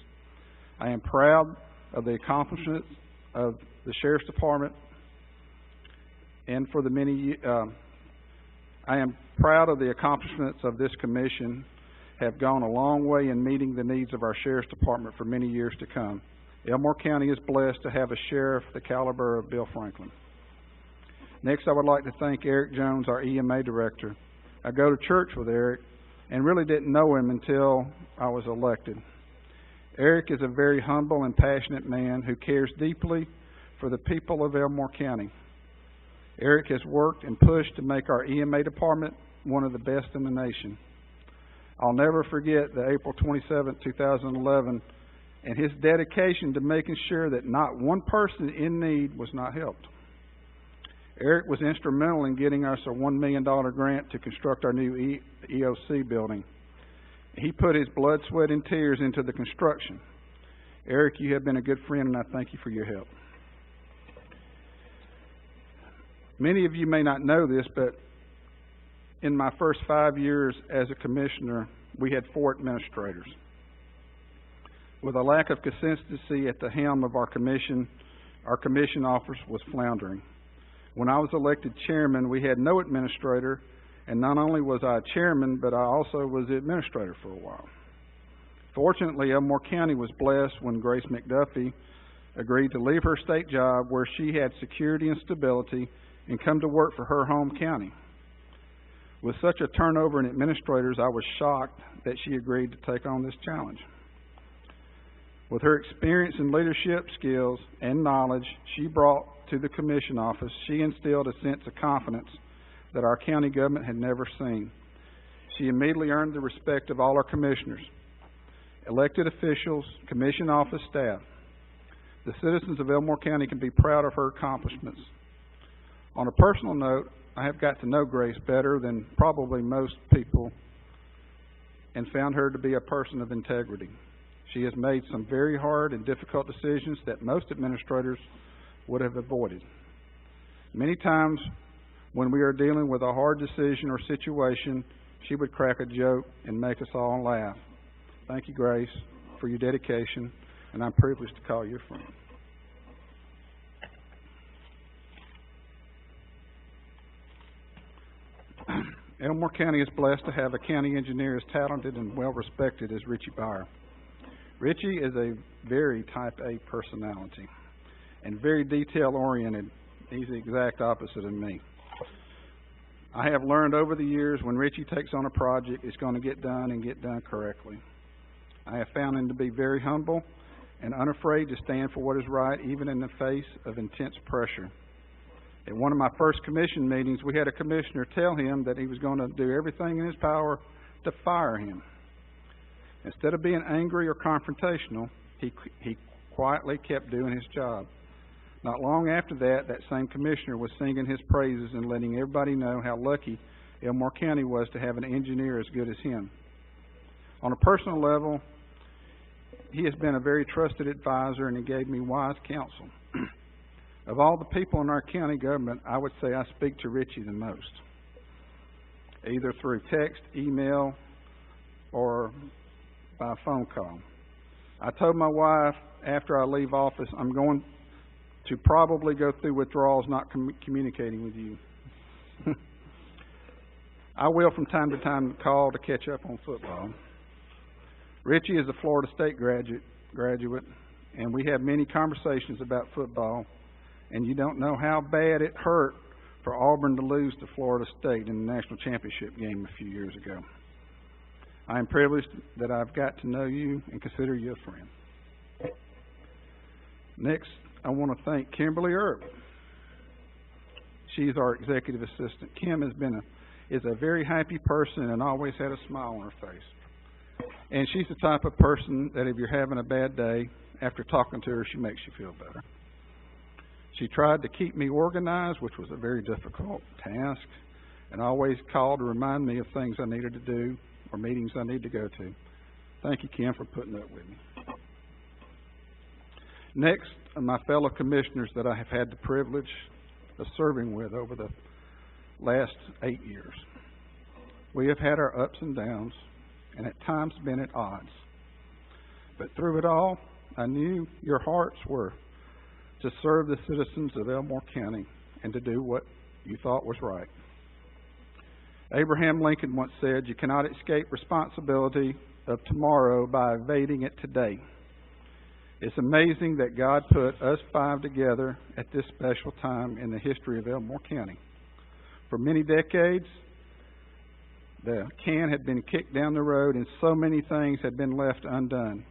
I am proud of the accomplishments of the Sheriff's Department, and for the many I am proud of the accomplishments of this commission have gone a long way in meeting the needs of our Sheriff's Department for many years to come. Elmore County is blessed to have a sheriff the caliber of Bill Franklin. Next, I would like to thank Eric Jones, our EMA director. I go to church with Eric and really didn't know him until I was elected. Eric is a very humble and passionate man who cares deeply for the people of Elmore County. Eric has worked and pushed to make our EMA department one of the best in the nation. I'll never forget the April 27, 2011, and his dedication to making sure that not one person in need was not helped. Eric was instrumental in getting us a $1 million grant to construct our new EOC building. He put his blood, sweat, and tears into the construction. Eric, you have been a good friend, and I thank you for your help. Many of you may not know this, but in my first 5 years as a commissioner, we had 4 administrators. With a lack of consistency at the helm of our commission office was floundering. When I was elected chairman, we had no administrator, and not only was I chairman, but I also was the administrator for a while. Fortunately, Elmore County was blessed when Grace McDuffie agreed to leave her state job where she had security and stability and come to work for her home county. With such a turnover in administrators, I was shocked that she agreed to take on this challenge. With her experience and leadership skills and knowledge she brought to the commission office, she instilled a sense of confidence that our county government had never seen. She immediately earned the respect of all our commissioners, elected officials, commission office staff. The citizens of Elmore County can be proud of her accomplishments. On a personal note, I have got to know Grace better than probably most people and found her to be a person of integrity. She has made some very hard and difficult decisions that most administrators would have avoided. Many times when we are dealing with a hard decision or situation, she would crack a joke and make us all laugh. Thank you, Grace, for your dedication, and I'm privileged to call you a friend. Elmore County is blessed to have a county engineer as talented and well-respected as Richie Byer. Richie is a very type A personality and very detail-oriented. He's the exact opposite of me. I have learned over the years when Richie takes on a project, it's going to get done and get done correctly. I have found him to be very humble and unafraid to stand for what is right, even in the face of intense pressure. At one of my first commission meetings, we had a commissioner tell him that he was going to do everything in his power to fire him. Instead of being angry or confrontational, he quietly kept doing his job. Not long after that, that same commissioner was singing his praises and letting everybody know how lucky Elmore County was to have an engineer as good as him. On a personal level, he has been a very trusted advisor and he gave me wise counsel. Of all the people in our county government, I would say I speak to Richie the most, either through text, email, or by phone call. I told my wife after I leave office, I'm going to probably go through withdrawals not communicating with you. I will from time to time call to catch up on football. Richie is a Florida State graduate, and we have many conversations about football, and you don't know how bad it hurt for Auburn to lose to Florida State in the national championship game a few years ago. I am privileged that I've got to know you and consider you a friend. Next, I want to thank Kimberly Erb. She's our executive assistant. Kim is a very happy person and always had a smile on her face. And she's the type of person that if you're having a bad day, after talking to her, she makes you feel better. She tried to keep me organized, which was a very difficult task, and always called to remind me of things I needed to do or meetings I need to go to. Thank you, Kim, for putting up with me. Next, my fellow commissioners that I have had the privilege of serving with over the last 8 years. We have had our ups and downs, and at times been at odds. But through it all, I knew your hearts were to serve the citizens of Elmore County and to do what you thought was right. Abraham Lincoln once said, "You cannot escape responsibility of tomorrow by evading it today." It's amazing that God put us five together at this special time in the history of Elmore County. For many decades, the can had been kicked down the road and so many things had been left undone.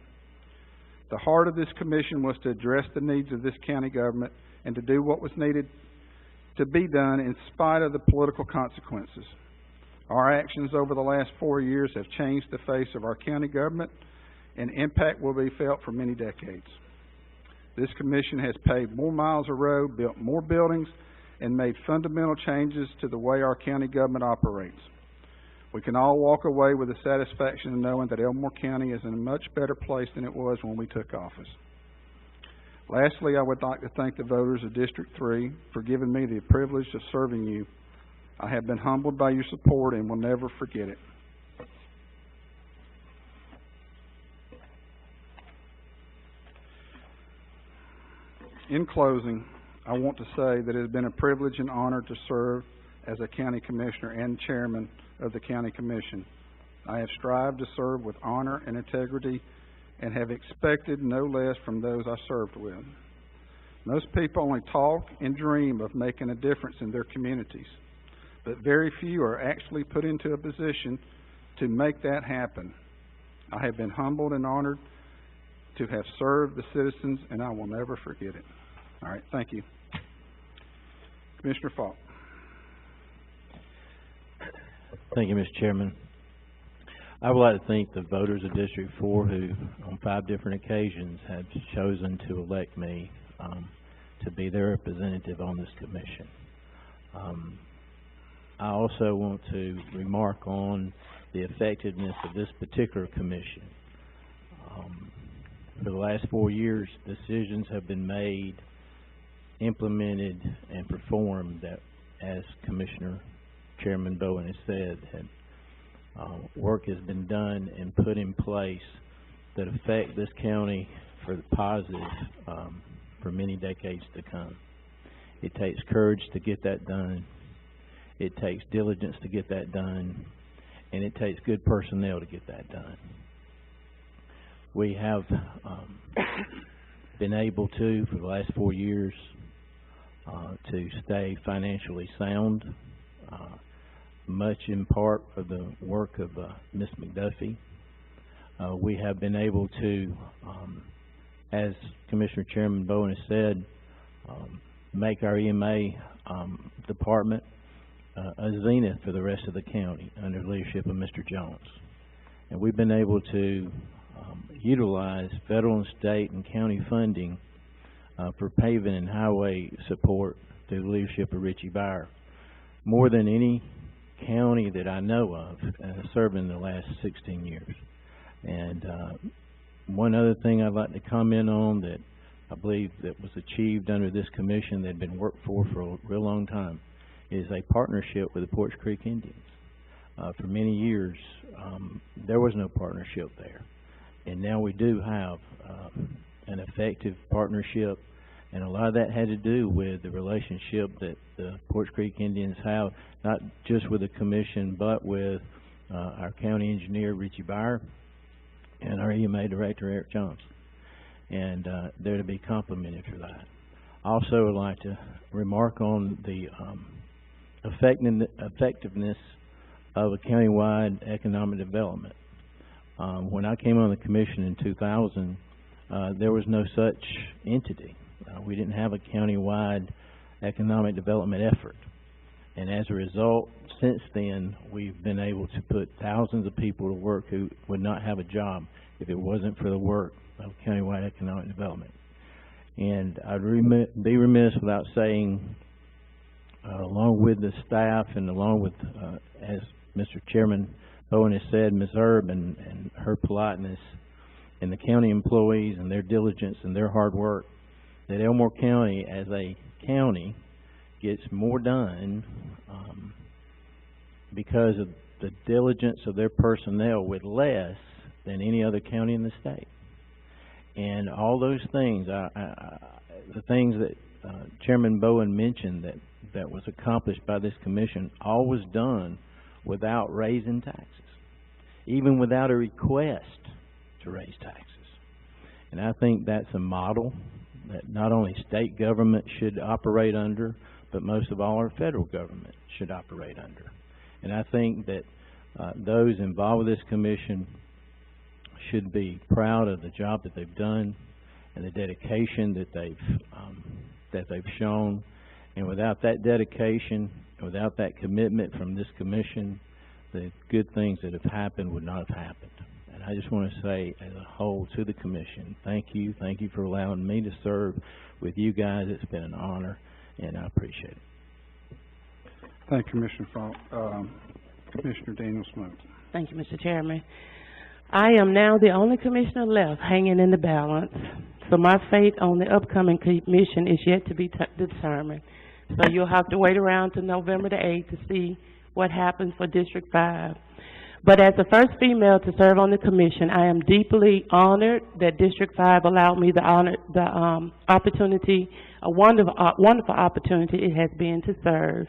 The heart of this commission was to address the needs of this county government and to do what was needed to be done in spite of the political consequences. Our actions over the last 4 years have changed the face of our county government, and impact will be felt for many decades. This commission has paved more miles of road, built more buildings, and made fundamental changes to the way our county government operates. We can all walk away with the satisfaction of knowing that Elmore County is in a much better place than it was when we took office. Lastly, I would like to thank the voters of District 3 for giving me the privilege of serving you. I have been humbled by your support and will never forget it. In closing, I want to say that it has been a privilege and honor to serve as a county commissioner and chairman of the county commission. I have strived to serve with honor and integrity and have expected no less from those I served with. Most people only talk and dream of making a difference in their communities, but very few are actually put into a position to make that happen. I have been humbled and honored to have served the citizens, and I will never forget it. All right, thank you. Commissioner Falk.
Thank you, Mr. Chairman. I would like to thank the voters of District 4 who, on 5 different occasions, have chosen to elect me to be their representative on this commission. I also want to remark on the effectiveness of this particular commission. For the last 4 years, decisions have been made, implemented, and performed that, as Commissioner Chairman Bowen has said, work has been done and put in place that affect this county for the positive for many decades to come. It takes courage to get that done. It takes diligence to get that done, and it takes good personnel to get that done. We have been able to, for the last 4 years, to stay financially sound, much in part of the work of Ms. McDuffie. We have been able to, as Commissioner Chairman Bowen has said, make our EMA department a zenith for the rest of the county under the leadership of Mr. Jones. And we've been able to utilize federal and state and county funding for paving and highway support through the leadership of Richie Byer. More than any county that I know of served in the last 16 years. And one other thing I'd like to comment on that I believe that was achieved under this commission that had been worked for a real long time is a partnership with the Poarch Creek Indians. For many years, there was no partnership there. And now we do have an effective partnership, and a lot of that had to do with the relationship that the Poarch Creek Indians have, not just with the commission, but with our county engineer, Richie Byer, and our EMA director, Eric Jones. And they're to be complimented for that. Also, I'd like to remark on the effectiveness of a countywide economic development. When I came on the commission in 2000, there was no such entity. We didn't have a countywide economic development effort. And as a result, since then, we've been able to put thousands of people to work who would not have a job if it wasn't for the work of countywide economic development. And I'd be remiss without saying, along with the staff and along with, as Mr. Chairman Bowen has said, Ms. Erb and her politeness, and the county employees and their diligence and their hard work, that Elmore County as a county gets more done because of the diligence of their personnel with less than any other county in the state. And all those things, the things that Chairman Bowen mentioned that was accomplished by this commission, all was done without raising taxes, even without a request to raise taxes. And I think that's a model that not only state government should operate under, but most of all our federal government should operate under. And I think that those involved with this commission should be proud of the job that they've done and the dedication that they've shown. And without that dedication, without that commitment from this commission, the good things that have happened would not have happened. And I just want to say as a whole to the commission, thank you for allowing me to serve with you guys. It's been an honor, and I appreciate it.
Thank you, Commissioner Falk. Commissioner Daniel Smoot.
Thank you, Mr. Chairman. I am now the only commissioner left hanging in the balance, so my fate on the upcoming commission is yet to be determined. So you'll have to wait around to November the 8th to see what happens for District 5. But as the first female to serve on the commission, I am deeply honored that District 5 allowed me the opportunity, a wonderful opportunity it has been to serve.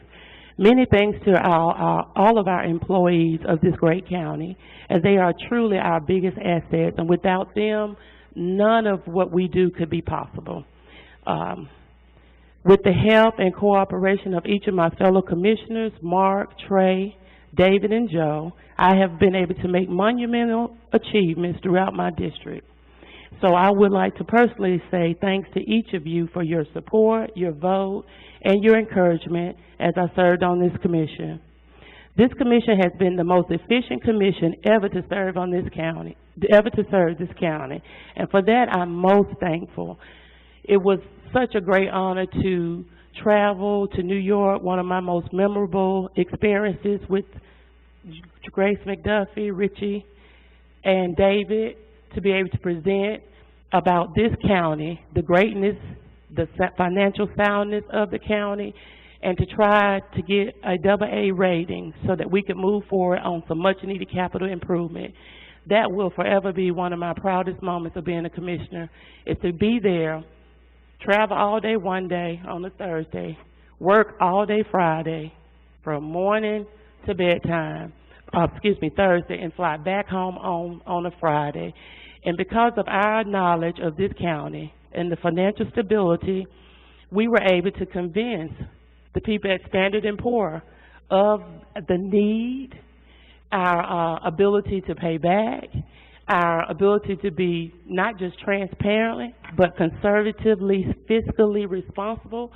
Many thanks to all of our employees of this great county, as they are truly our biggest assets, and without them, none of what we do could be possible. With the help and cooperation of each of my fellow commissioners, Mark, Trey, David, and Joe, I have been able to make monumental achievements throughout my district. So I would like to personally say thanks to each of you for your support, your vote, and your encouragement as I served on this commission. This commission has been the most efficient commission ever to serve on this county, and for that I'm most thankful. It was such a great honor to travel to New York, one of my most memorable experiences with Grace McDuffie, Richie, and David, to be able to present about this county, the greatness, the financial soundness of the county, and to try to get a AA rating so that we could move forward on some much-needed capital improvement. That will forever be one of my proudest moments of being a commissioner, is to be there, travel all day one day on a Thursday, work all day Friday, from morning to bedtime, Thursday, and fly back home on a Friday. And because of our knowledge of this county and the financial stability, we were able to convince the people at Standard & Poor of the need, our ability to pay back, our ability to be not just transparently, but conservatively, fiscally responsible.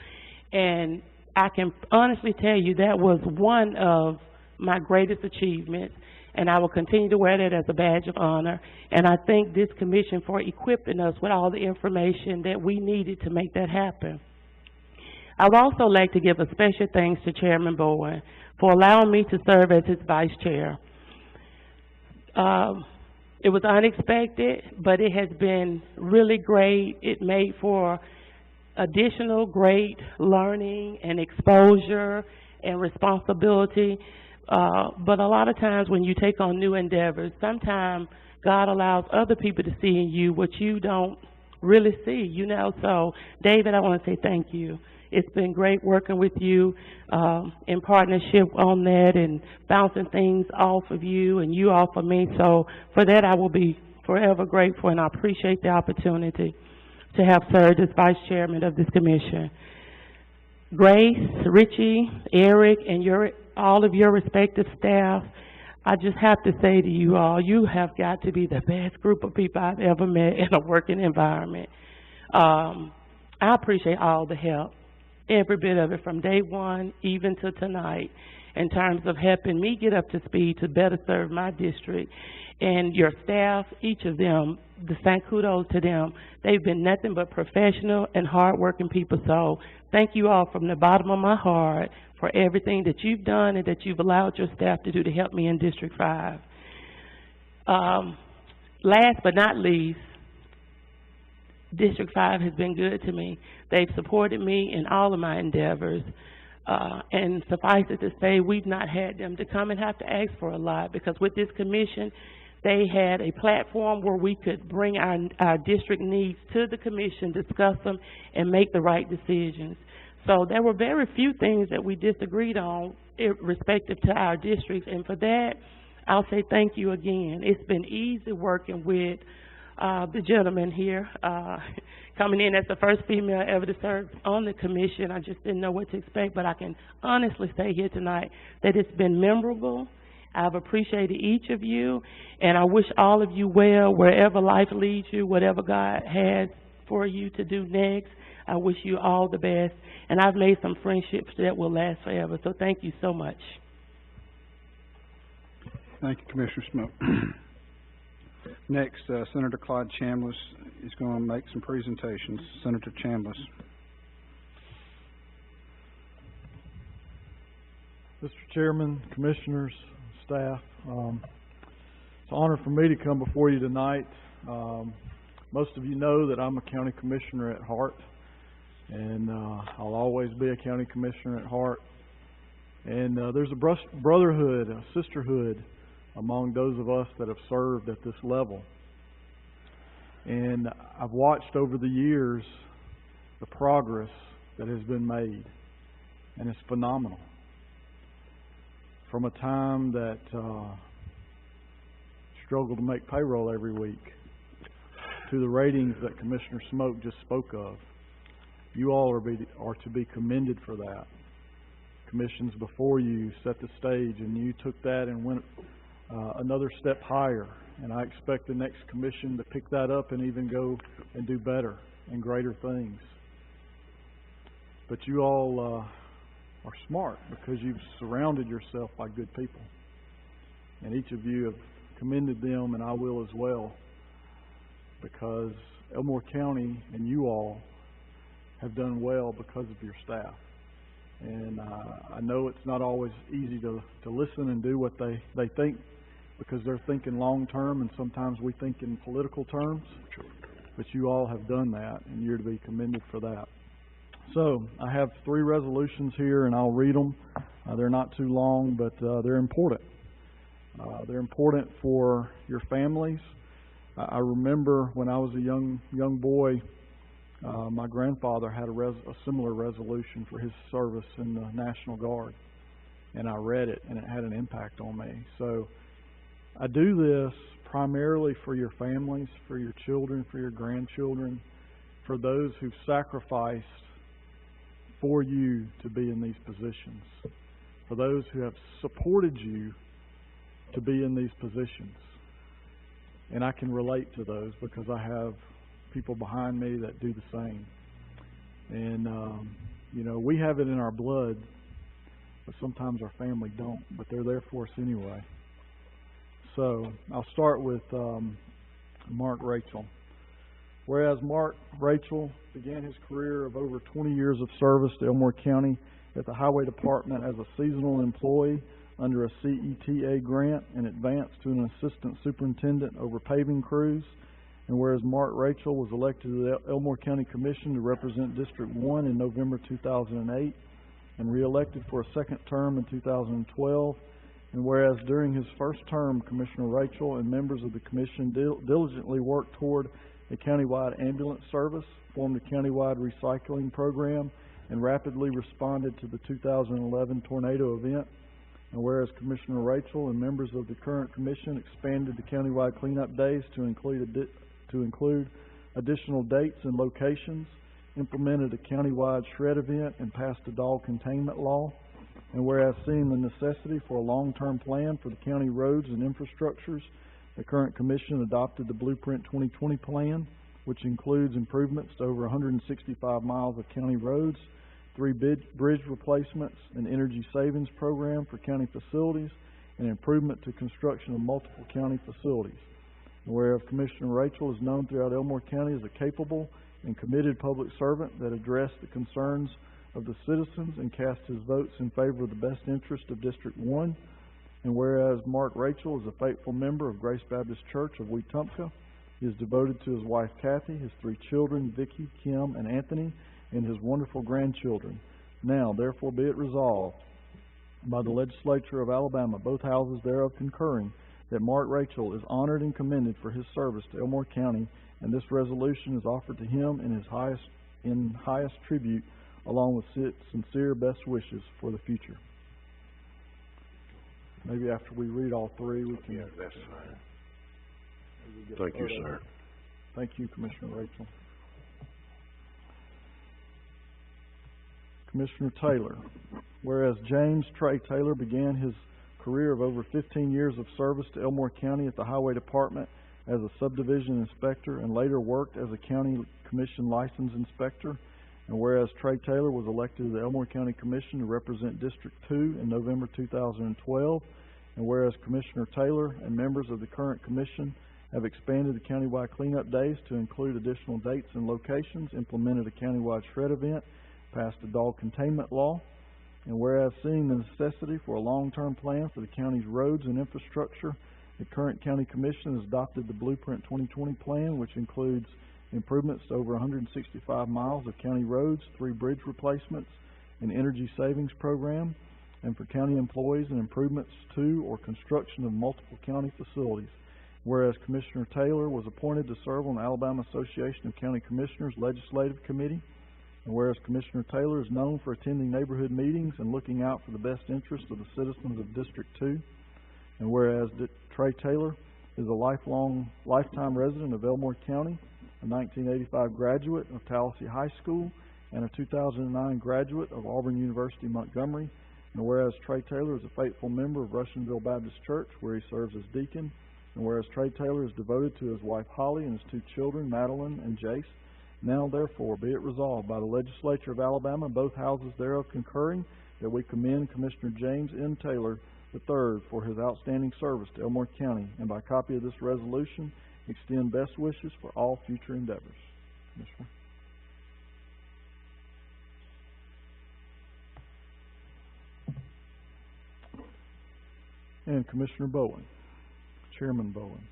And I can honestly tell you that was one of my greatest achievements, and I will continue to wear that as a badge of honor. And I thank this commission for equipping us with all the information that we needed to make that happen. I would also like to give a special thanks to Chairman Bowen for allowing me to serve as his vice chair. It was unexpected, but it has been really great. It made for additional great learning and exposure and responsibility. But a lot of times when you take on new endeavors, sometimes God allows other people to see in you what you don't really see, you know. So, David, I want to say thank you. It's been great working with you in partnership on that and bouncing things off of you and you off of me. So for that, I will be forever grateful, and I appreciate the opportunity to have served as vice chairman of this commission. Grace, Richie, Eric, and all of your respective staff, I just have to say to you all, you have got to be the best group of people I've ever met in a working environment. I appreciate all the help, every bit of it, from day one even to tonight, in terms of helping me get up to speed to better serve my district. And your staff, each of them, the same kudos to them. They've been nothing but professional and hard-working people. So thank you all from the bottom of my heart for everything that you've done and that you've allowed your staff to do to help me in District 5. Last but not least, District 5 has been good to me. They've supported me in all of my endeavors. And suffice it to say, we've not had them to come and have to ask for a lot, because with this commission, they had a platform where we could bring our district needs to the commission, discuss them, and make the right decisions. So there were very few things that we disagreed on respective to our districts, and for that, I'll say thank you again. It's been easy working with the gentleman here, coming in as the first female ever to serve on the commission. I just didn't know what to expect, but I can honestly say here tonight that it's been memorable. I've appreciated each of you, and I wish all of you well wherever life leads you, whatever God has for you to do next. I wish you all the best, and I've made some friendships that will last forever, so thank you so much.
Thank you, Commissioner Smoak. Next, Senator Clyde Chambliss is going to make some presentations. Senator Chambliss.
Mr. Chairman, Commissioners, staff, it's an honor for me to come before you tonight. Most of you know that I'm a county commissioner at heart, and I'll always be a county commissioner at heart. And there's a brotherhood, a sisterhood among those of us that have served at this level. And I've watched over the years the progress that has been made, and it's phenomenal. From a time that struggled to make payroll every week to the ratings that Commissioner Smoak just spoke of. You all are to be commended for that. Commissions before you set the stage, and you took that and went another step higher. And I expect the next commission to pick that up and even go and do better and greater things. But you all are smart because you've surrounded yourself by good people. And each of you have commended them, and I will as well, because Elmore County and you all have done well because of your staff. And, I know it's not always easy to listen and do what they think, because they're thinking long-term, and sometimes we think in political terms. But you all have done that, and you're to be commended for that. So, I have 3 resolutions here, and I'll read them. They're not too long, but they're important. They're important for your families. I remember when I was a young boy, my grandfather had a similar resolution for his service in the National Guard, and I read it, and it had an impact on me. So I do this primarily for your families, for your children, for your grandchildren, for those who've sacrificed for you to be in these positions, for those who have supported you to be in these positions. And I can relate to those because I have people behind me that do the same. And, you know, we have it in our blood, but sometimes our family don't, but they're there for us anyway. So I'll start with Mark Rachel. Whereas Mark Rachel began his career of over 20 years of service to Elmore County at the Highway Department as a seasonal employee under a CETA grant and advanced to an assistant superintendent over paving crews. And whereas Mark Rachel was elected to the Elmore County Commission to represent District 1 in November 2008 and reelected for a second term in 2012. And whereas during his first term, Commissioner Rachel and members of the Commission diligently worked toward a countywide ambulance service, formed a countywide recycling program, and rapidly responded to the 2011 tornado event. And whereas Commissioner Rachel and members of the current Commission expanded the countywide cleanup days to include additional dates and locations, implemented a countywide shred event, and passed a dog containment law. And whereas seeing the necessity for a long-term plan for the county roads and infrastructures, the current Commission adopted the Blueprint 2020 plan, which includes improvements to over 165 miles of county roads, 3 bridge replacements, an energy savings program for county facilities, and improvement to construction of multiple county facilities. And whereas Commissioner Rachel is known throughout Elmore County as a capable and committed public servant that addressed the concerns of the citizens and cast his votes in favor of the best interest of District 1. And whereas Mark Rachel is a faithful member of Grace Baptist Church of Wetumpka, he is devoted to his wife Kathy, his 3 children, Vicky, Kim, and Anthony, and his wonderful grandchildren. Now, therefore, be it resolved by the legislature of Alabama, both houses thereof concurring, that Mark Rachel is honored and commended for his service to Elmore County, and this resolution is offered to him in highest tribute, along with sincere best wishes for the future. Maybe after we read all 3, we can...
Yeah, that's fine. Thank you, sir.
Thank you, Commissioner Rachel. Commissioner Taylor. Whereas James Trey Taylor began his career of over 15 years of service to Elmore County at the Highway Department as a subdivision inspector and later worked as a county commission license inspector. And whereas Trey Taylor was elected to the Elmore County Commission to represent District 2 in November 2012. And whereas Commissioner Taylor and members of the current Commission have expanded the countywide cleanup days to include additional dates and locations, implemented a countywide shred event, passed a dog containment law. And whereas seeing the necessity for a long-term plan for the county's roads and infrastructure, the current County Commission has adopted the Blueprint 2020 plan, which includes improvements to over 165 miles of county roads, 3 bridge replacements, an energy savings program, and for county employees and improvements to or construction of multiple county facilities. Whereas Commissioner Taylor was appointed to serve on the Alabama Association of County Commissioners Legislative Committee. And whereas Commissioner Taylor is known for attending neighborhood meetings and looking out for the best interest of the citizens of District 2. And whereas Trey Taylor is a lifetime resident of Elmore County, a 1985 graduate of Tallahassee High School, and a 2009 graduate of Auburn University, Montgomery. And whereas Trey Taylor is a faithful member of Russianville Baptist Church, where he serves as deacon. And whereas Trey Taylor is devoted to his wife Holly and his 2 children, Madeline and Jace. Now, therefore, be it resolved by the legislature of Alabama, both houses thereof concurring, that we commend Commissioner James N. Taylor III for his outstanding service to Elmore County, and by copy of this resolution, extend best wishes for all future endeavors. Commissioner. and Commissioner Bowen, Chairman Bowen.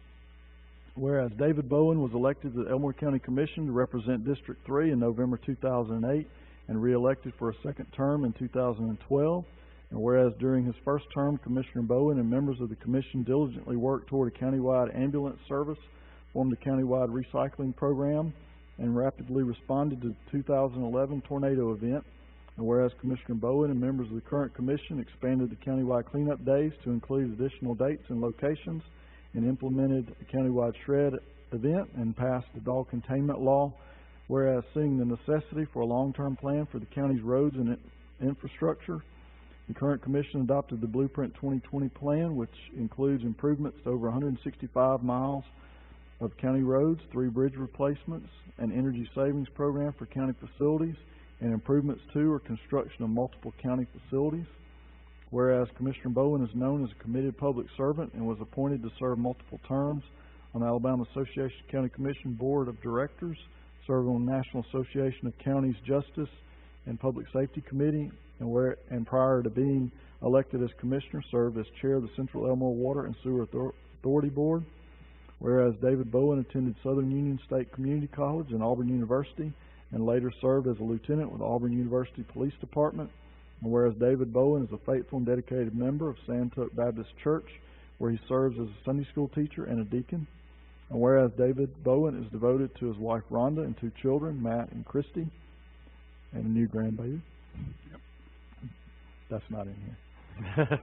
Whereas David Bowen was elected to the Elmore County Commission to represent District 3 in November 2008 and re-elected for a second term in 2012. And whereas during his first term, Commissioner Bowen and members of the commission diligently worked toward a countywide ambulance service, formed a countywide recycling program, and rapidly responded to the 2011 tornado event. And whereas Commissioner Bowen and members of the current commission expanded the countywide cleanup days to include additional dates and locations, and implemented a countywide shred event and passed the dog containment law. Whereas seeing the necessity for a long-term plan for the county's roads and infrastructure, the current commission adopted the Blueprint 2020 plan, which includes improvements to over 165 miles of county roads, 3 bridge replacements, an energy savings program for county facilities, and improvements to or construction of multiple county facilities. Whereas Commissioner Bowen is known as a committed public servant and was appointed to serve multiple terms on the Alabama Association of County Commission Board of Directors, served on the National Association of Counties Justice and Public Safety Committee, and prior to being elected as commissioner, served as chair of the Central Elmore Water and Sewer Authority Board. Whereas David Bowen attended Southern Union State Community College and Auburn University, and later served as a lieutenant with Auburn University Police Department. And whereas David Bowen is a faithful and dedicated member of Santuck Baptist Church, where he serves as a Sunday school teacher and a deacon. And whereas David Bowen is devoted to his wife Rhonda and 2 children, Matt and Christy, and a new grandbaby. Yep. That's not in here.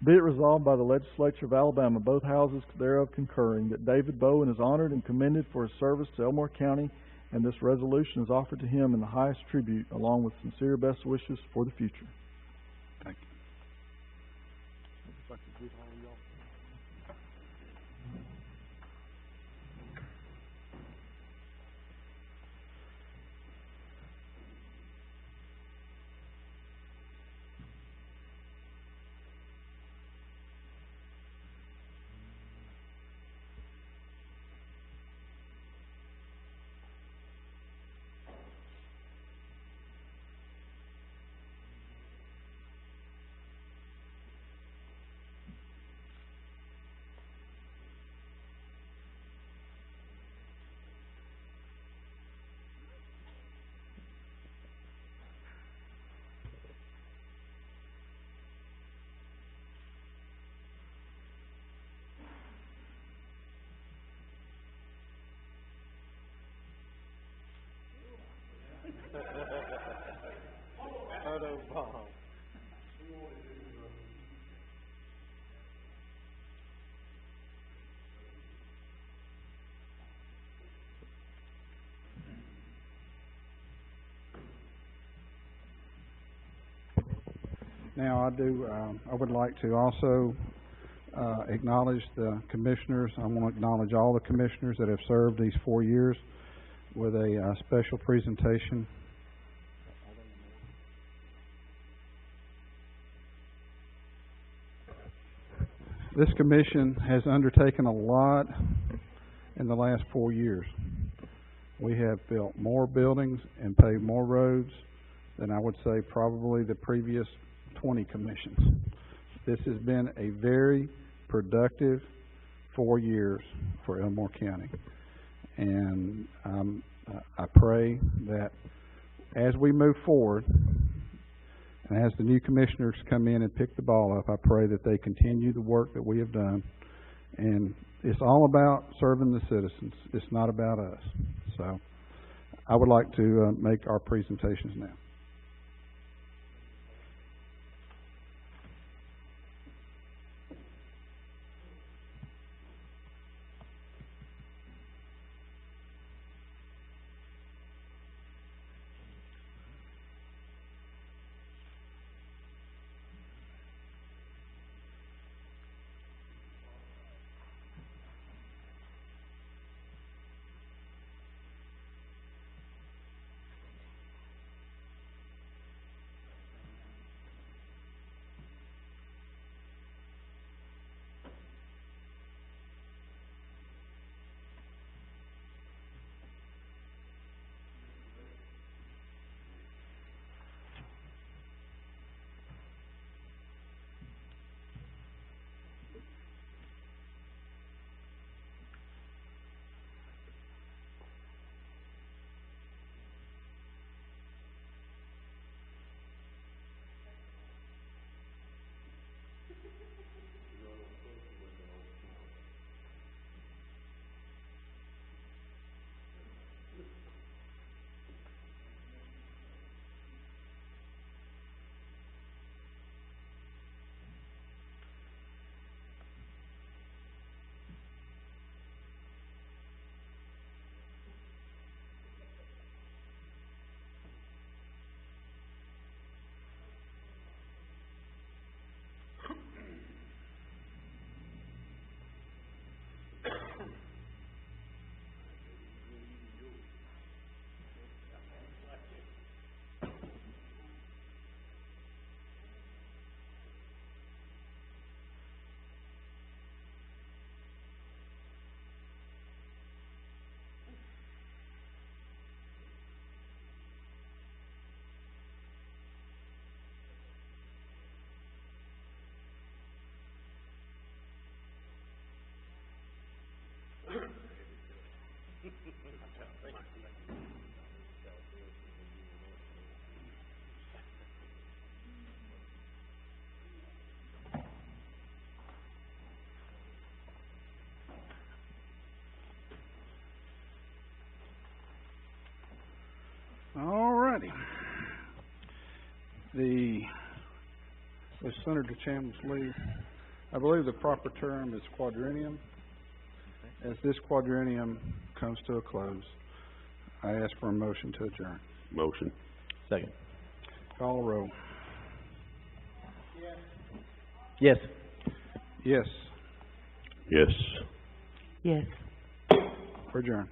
Be it resolved by the legislature of Alabama, both houses thereof concurring, that David Bowen is honored and commended for his service to Elmore County, and this resolution is offered to him in the highest tribute, along with sincere best wishes for the future.
Thank you.
Photo bomb.
Now, I would like to also acknowledge the commissioners. I want to acknowledge all the commissioners that have served these 4 years with a special presentation. This commission has undertaken a lot in the last 4 years. We have built more buildings and paved more roads than I would say probably the previous 20 commissions. This has been a very productive 4 years for Elmore County. And I pray that as we move forward, and as the new commissioners come in and pick the ball up, I pray that they continue the work that we have done. And it's all about serving the citizens. It's not about us. So I would like to make our presentations now. righty. As Senator Chambliss leaves, I believe the proper term is quadrennium. As this quadrennium comes to a close, I ask for a motion to adjourn.
Motion.
Second.
Call the roll.
Yes.
Yes,
Yes.
Yes.
we're adjourned.